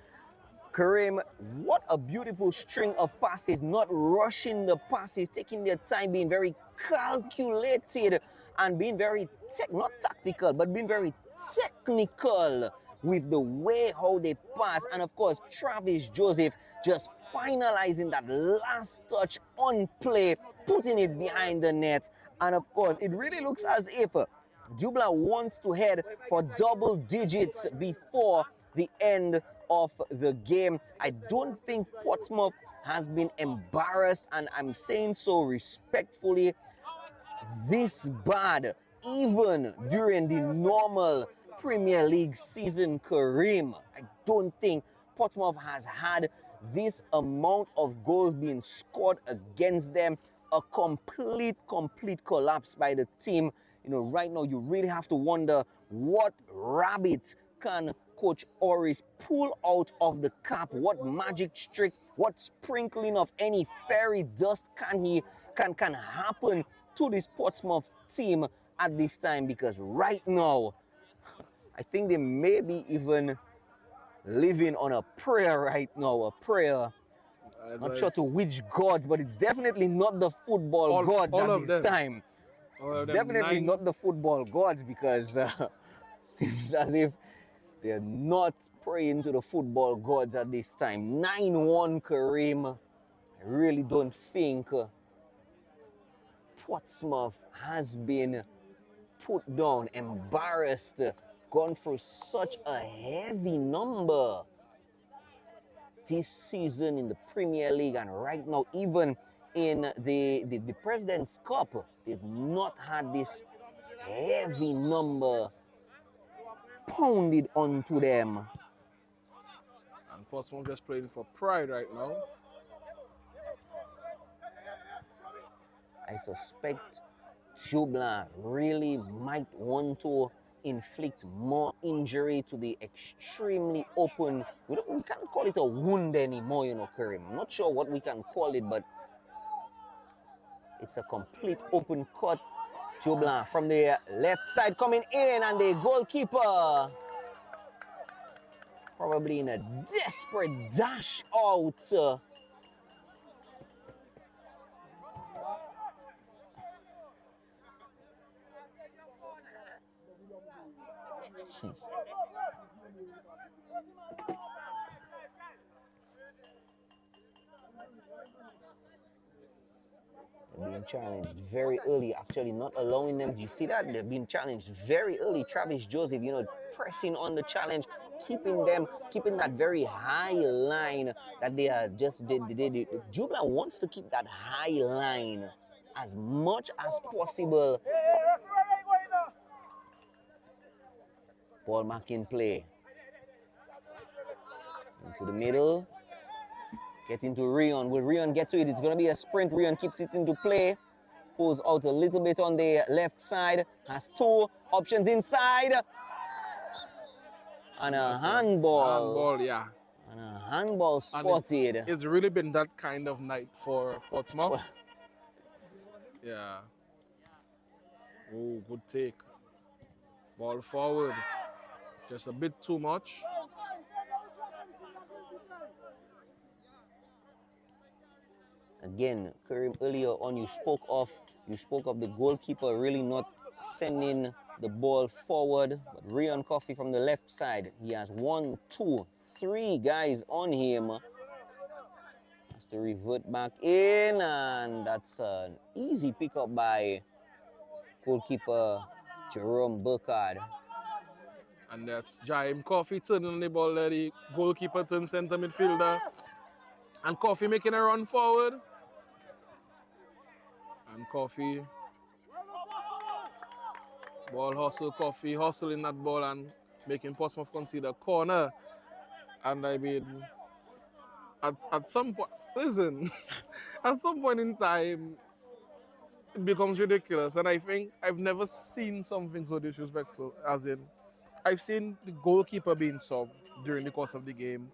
Karim, what a beautiful string of passes, not rushing the passes, taking their time, being very calculated and being very, not tactical, but being very technical with the way how they pass. And of course, Travis Joseph just finalizing that last touch on play, putting it behind the net. And of course, it really looks as if Dubla wants to head for double digits before the end of the game. I don't think Portsmouth has been embarrassed, and I'm saying so respectfully, this bad, even during the normal Premier League season, Karim. I don't think Portsmouth has had this amount of goals being scored against them. A complete collapse by the team. You know, right now you really have to wonder what rabbit can Coach R.S pull out of the cap. What magic trick, what sprinkling of any fairy dust can happen to this Portsmouth team at this time, because right now I think they may be even living on a prayer right now, a prayer. Not sure to which gods, but it's definitely not the football gods at this time. It's definitely not the football gods, because seems as if they're not praying to the football gods at this time. 9-1, Karim. I really don't think Portsmouth has been put down, embarrassed, gone through such a heavy number this season in the Premier League, and right now even in the President's Cup, they've not had this heavy number pounded onto them. And Portsmouth just playing for pride right now. I suspect Dublanc really might want to inflict more injury to the extremely open. We can't call it a wound anymore, you know, Karim. I'm not sure what we can call it, but it's a complete open cut. Dublanc from the left side coming in, and the goalkeeper probably in a desperate dash out. They're being challenged very early, actually, not allowing them. Do you see that? They're being challenged very early. Travis Joseph, you know, pressing on the challenge, keeping that very high line that they are just. Dubla wants to keep that high line as much as possible. Ball back in play. Into the middle. Get into Rion. Will Rion get to it? It's going to be a sprint. Rion keeps it into play. Pulls out a little bit on the left side. Has two options inside. And a handball. Handball, yeah. And a handball spotted. It's really been that kind of night for Portsmouth. Yeah. Oh, good take. Ball forward. Just a bit too much. Again, Karim, earlier on you spoke of the goalkeeper really not sending the ball forward. But Rion Coffey from the left side, he has 1, 2, 3 guys on him. Has to revert back in, and that's an easy pickup by goalkeeper Jerome Burkhardt. And that's Jaime Coffey turning the ball there. The goalkeeper turns center midfielder. And Coffey making a run forward. And Coffey. Ball hustle, Coffey hustling that ball and making Portsmouth concede a corner. And I mean, at some point, listen, at some point in time, it becomes ridiculous. And I think I've never seen something so disrespectful. As in, I've seen the goalkeeper being subbed during the course of the game.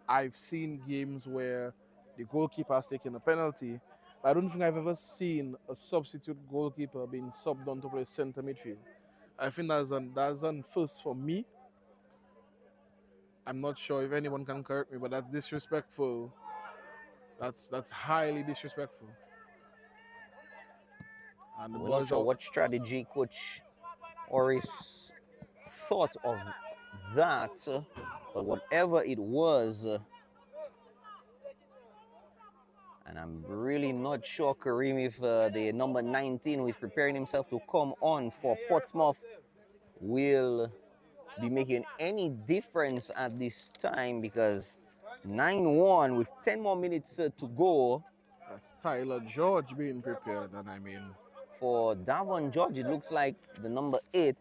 I've seen games where the goalkeeper has taken a penalty. But I don't think I've ever seen a substitute goalkeeper being subbed on to play centre midfield. I think that's an first for me. I'm not sure if anyone can correct me, but that's disrespectful. That's highly disrespectful. And the We're not boys sure out. what strategy Coach R.S thought of that, but whatever it was, and I'm really not sure, Karim, if the number 19 who is preparing himself to come on for Portsmouth will be making any difference at this time, because 9-1 with 10 more minutes to go. That's Tyler George being prepared, and I mean, For Davon George, it looks like the number 8.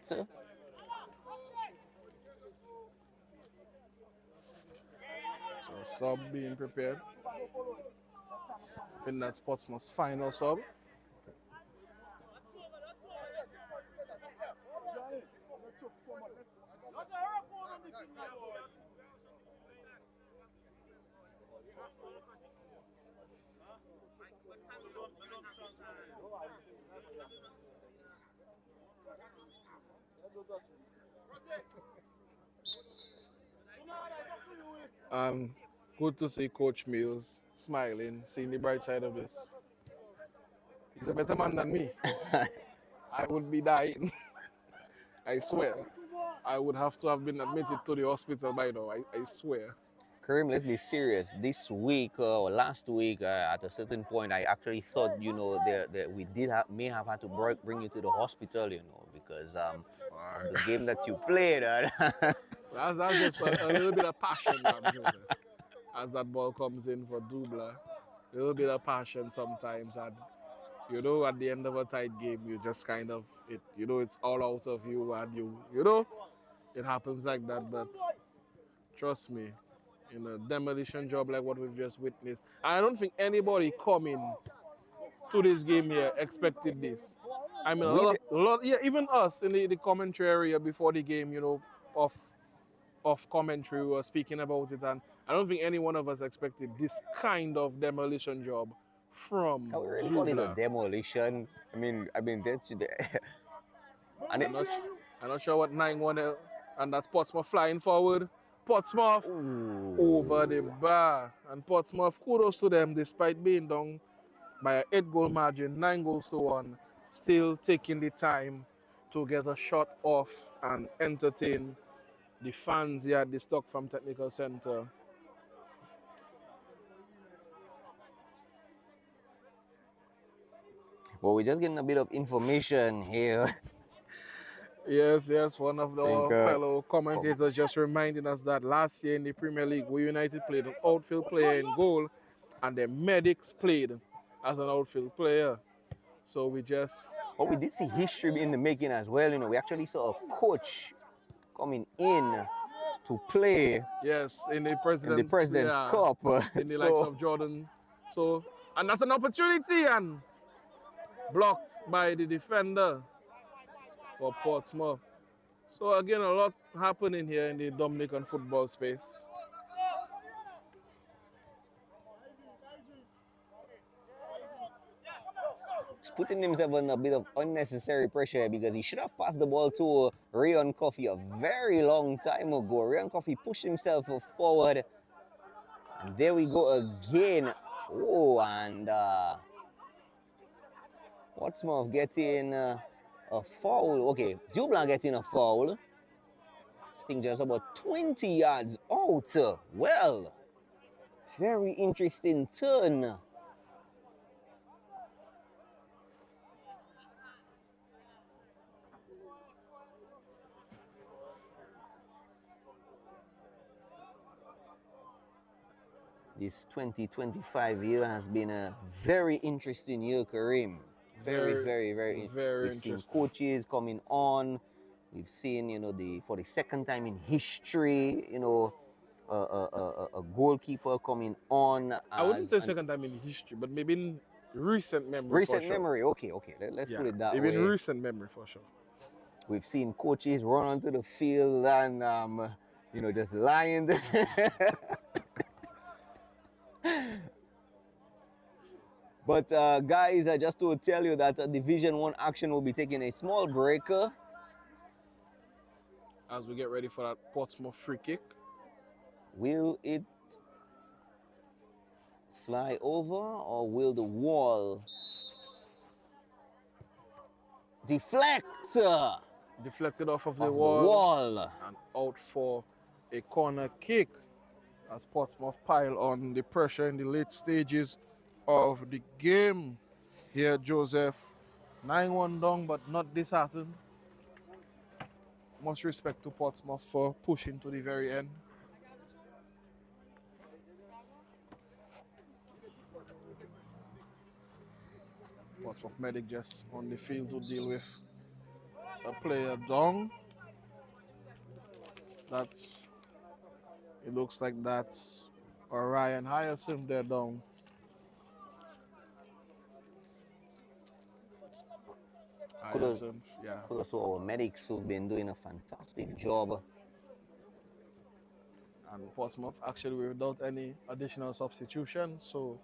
so sub being prepared. I think that's Portsmouth's final sub. And good to see Coach Mills smiling, seeing the bright side of this. He's a better man than me. I would be dying. I swear. I would have to have been admitted to the hospital by now. I swear. Karim, let's be serious. This week or last week, at a certain point, I actually thought, you know, that we may have had to bring you to the hospital, you know, because of the game that you played. That's just a little bit of passion, Joseph. As that ball comes in for Dubla, a little bit of passion sometimes, and you know, at the end of a tight game, you just kind of it's all out of you, and it happens like that. But trust me, in a demolition job like what we've just witnessed, I don't think anybody coming to this game here expected this. I mean, yeah, even us in the commentary area before the game, off commentary, we were speaking about it, and I don't think any one of us expected this kind of demolition job from Can we really call it a Dubla. demolition? I mean that's I'm not sure what 9-1 and that's Portsmouth flying forward. Portsmouth over the bar, and Portsmouth, kudos to them, despite being down by an 8-goal margin, 9-1, still taking the time to get a shot off and entertain the fans here at the Stock Farm Technical Center. Well, we're just getting a bit of information here. Yes, one of our fellow commentators just reminding us that last year in the Premier League, we United played an outfield player in goal, and the medics played as an outfield player. So we just... But we did see history in the making as well. You know, we actually saw a coach coming in to play. Yes, in the President's Cup. In the likes of Jordan. So, and that's an opportunity, and blocked by the defender for Portsmouth. So again, a lot happening here in the Dominican football space. He's putting himself under a bit of unnecessary pressure because he should have passed the ball to Rion Coffey a very long time ago. Rion Coffey pushed himself forward. And there we go again. Oh, and Portsmouth getting a foul. Okay, Dublanc getting a foul. I think just about 20 yards out. Well, very interesting turn. This 2025 year has been a very interesting year, Kareem. Very. Very We've seen interesting. coaches coming on. We've seen, for the second time in history, a goalkeeper coming on I wouldn't as say an second time in history, but maybe in recent memory for recent sure. memory. Okay. Let's put Yeah, it that maybe in way. recent memory for sure. We've seen coaches run onto the field and, just lying. But guys, I just to tell you that Division 1 action will be taking a small break. As we get ready for that Portsmouth free kick. Will it fly over or will the wall deflect Deflected off of the of the wall wall? and out for a corner kick as Portsmouth pile on the pressure in the late stages of the game. Here, Joseph, 9-1 down, but not disheartened. Much respect to Portsmouth for pushing to the very end. Portsmouth medic just on the field to deal with a player down. It looks like that's Orion Hyacinth there down. Hyacinth, yeah. Kudos to our medics who've been doing a fantastic job. And Portsmouth actually without any additional substitutions, so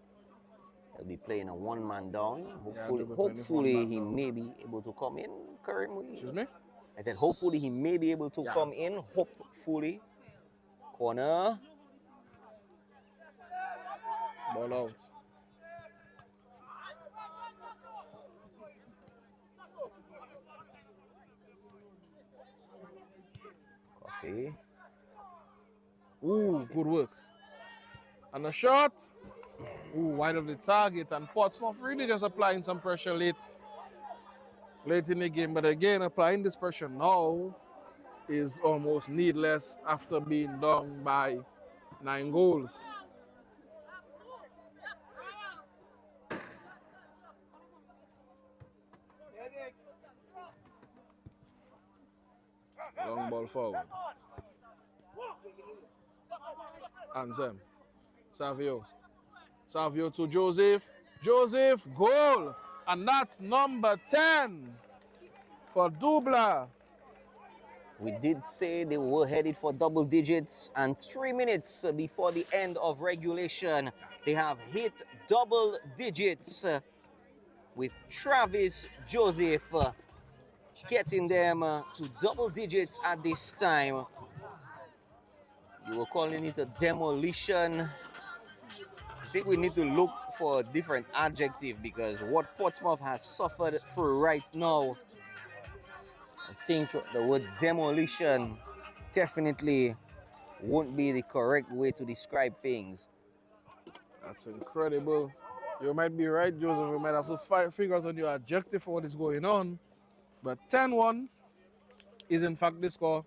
He'll be playing a one-man down. yeah, they'll be playing with Hopefully one man he down. may be able to come in. Karim, Excuse me? I said hopefully he may be able to come in. Hopefully. Corner. Ball out. Coffee. Ooh, good work. And a shot. Ooh, wide of the target. And Portsmouth really just applying some pressure late in the game. But again, applying this pressure now is almost needless after being down by 9 goals. Long ball forward. Anselm. Savio. Savio to Joseph. Joseph, goal. And that's number 10 for Dubla. We did say they were headed for double digits, and 3 minutes before the end of regulation, they have hit double digits with Travis Joseph getting them to double digits at this time. You were calling it a demolition. I think we need to look for a different adjective because what Portsmouth has suffered through right now, I think the word demolition definitely won't be the correct way to describe things. That's incredible. You might be right, Joseph. We might have to figure out a new adjective for what is going on. But 10-1 is in fact the score.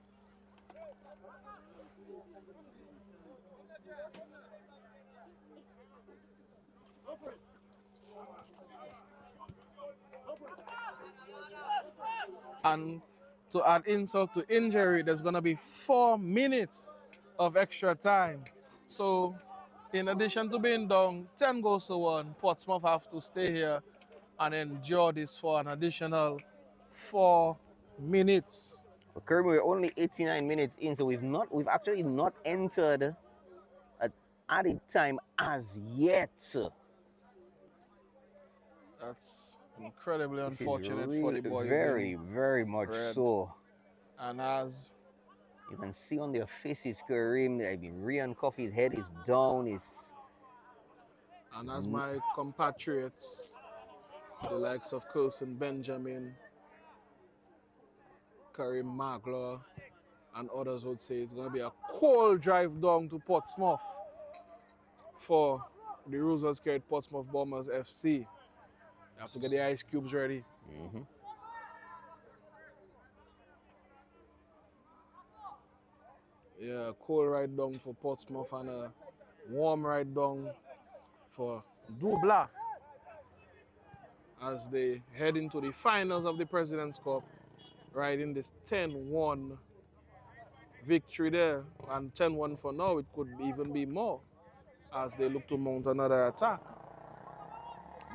And to add insult to injury, there's going to be 4 minutes of extra time. So, in addition to being down 10 goals to 1, Portsmouth have to stay here and endure this for an additional 4 minutes. But currently we're only 89 minutes in, so we've actually not entered at added time as yet. That's incredibly This is unfortunate for the boys. very much red. so. And as you can see on their faces, Kareem, I mean, Rian Coffey's head is down. And as my compatriots, the likes of Coulson Benjamin, Karim Magler, and others would say, it's going to be a cold drive down to Portsmouth for the Roosevelt Scared Portsmouth Bombers FC. You have to get the ice cubes ready. Yeah, cold ride down for Portsmouth and a warm ride down for Dubla as they head into the finals of the President's Cup, riding this 10-1 victory there. And 10-1 for now, it could even be more as they look to mount another attack.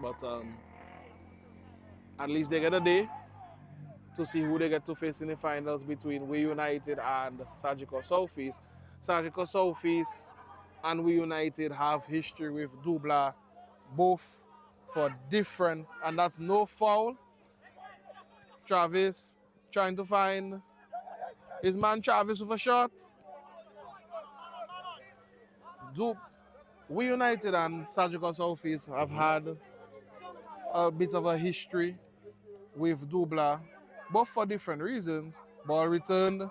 But at least they get a day to see who they get to face in the finals between We United and Surgical Southeast. Surgical Southeast and We United have history with Dubla, both for different, and that's no foul. Travis trying to find his man Travis with a shot. We United and Surgical Southeast have had a bit of a history with Dubla, both for different reasons. Ball returned,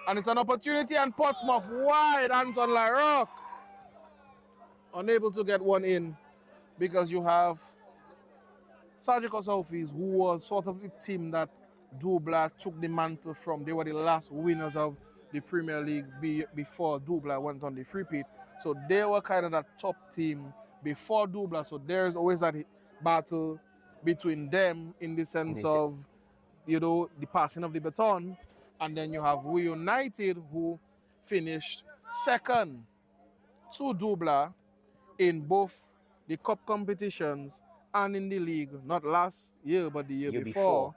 and it's an opportunity, and Portsmouth wide. Anton Larocque unable to get one in because you have Surgical Southeast, who was sort of the team that Dubla took the mantle from. They were the last winners of the Premier League before Dubla went on the free pit. So they were kind of that top team before Dubla. So there's always that battle between them in the sense of, you know, the passing of the baton. And then you have We United, who finished second to Dubla in both the cup competitions and in the league, not last year, but the year before.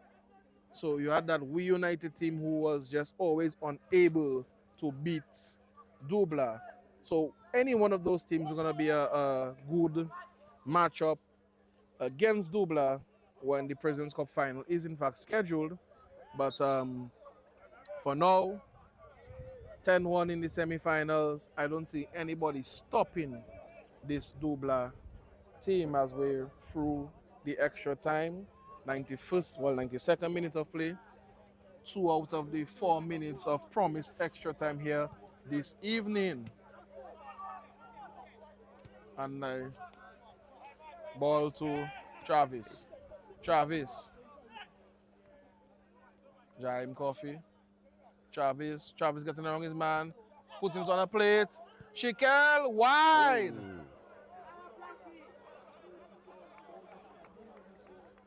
So you had that We United team who was just always unable to beat Dubla. So any one of those teams is going to be a good matchup against Dubla when the President's Cup final is in fact scheduled. But for now, 10-1 in the semifinals. I don't see anybody stopping this Dubla team as we're through the extra time. 92nd minute of play. 2 out of the 4 minutes of promised extra time here this evening. And ball to Travis. Travis. Jaime Coffee. Travis getting around his man. Put him on a plate. Shikel wide.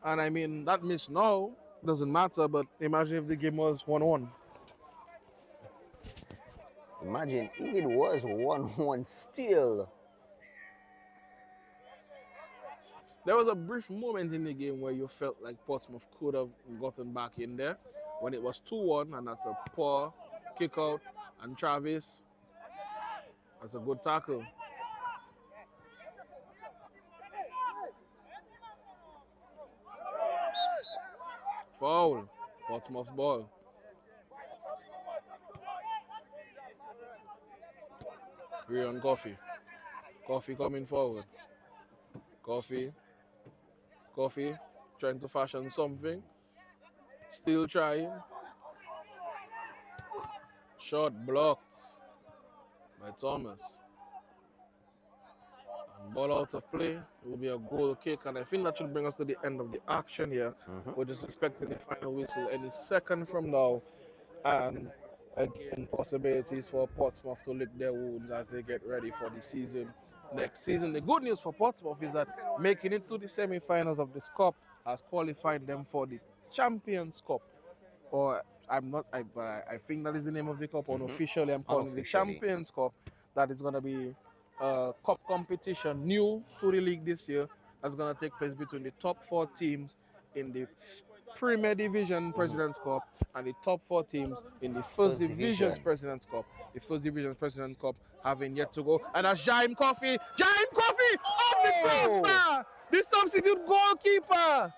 And I mean, that miss now doesn't matter, but imagine if the game was 1-1. Imagine if it was 1-1 still. There was a brief moment in the game where you felt like Portsmouth could have gotten back in there when it was 2-1, and that's a poor kick out. And Travis, that's a good tackle. Foul. Portsmouth's ball. Rion Coffee. Coffee coming forward. Coffee trying to fashion something. Still trying. Shot blocked by Thomas. And ball out of play. It will be a goal kick, and I think that should bring us to the end of the action here. We're just expecting the final whistle any second from now. And again, possibilities for Portsmouth to lick their wounds as they get ready for the season next season. The good news for Portsmouth is that making it to the semi-finals of this cup has qualified them for the Champions Cup. Or I think that is the name of the cup. Unofficially, I'm calling it the Champions Cup. That is going to be a cup competition new to the league this year. That's going to take place between the top 4 teams in the Premier Division President's Cup and the top 4 teams in the First Division's President's Cup. The First Division's President's Cup having yet to go. And that's Jaime Coffee! Jaime Coffee! Off the crossbar! The substitute goalkeeper!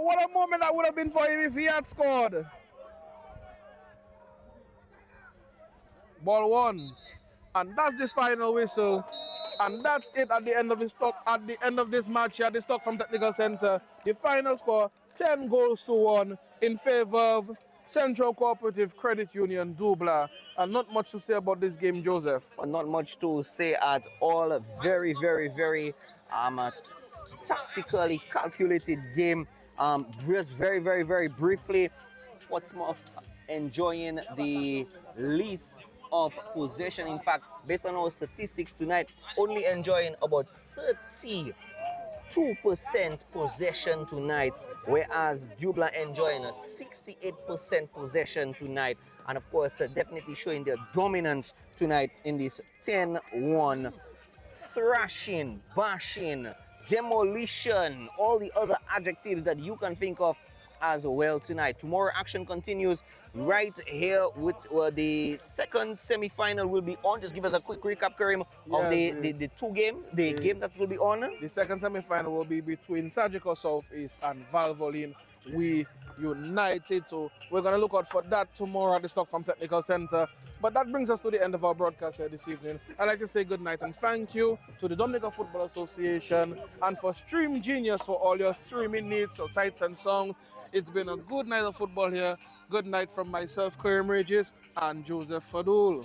What a moment that would have been for him if he had scored. Ball 1. And that's the final whistle. And that's it at the end of the stock. At the end of this match here at the Stock from Technical Center, the final score 10 goals to 1 in favor of Central Cooperative Credit Union Dubla. And not much to say about this game, Joseph. But not much to say at all. Very, very, very tactically calculated game. Just very, very, very briefly, Portsmouth enjoying the least of possession. In fact, based on our statistics tonight, only enjoying about 32% possession tonight, whereas Dubla enjoying a 68% possession tonight. And of course, definitely showing their dominance tonight in this 10-1 thrashing, bashing, demolition, all the other adjectives that you can think of as well tonight. Tomorrow action continues right here with the second semi-final will be on. Just give us a quick recap, Karim, of the game that will be on. The second semi-final will be between Sagicor Southeast and Valvoline We United. So we're going to look out for that tomorrow at the Stock from Technical Center. But that brings us to the end of our broadcast here this evening. I'd like to say good night and thank you to the Dominica Football Association and for Stream Genius for all your streaming needs, so sites and songs. It's been a good night of football here. Good night from myself, Karim Regis, and Joseph Fadul.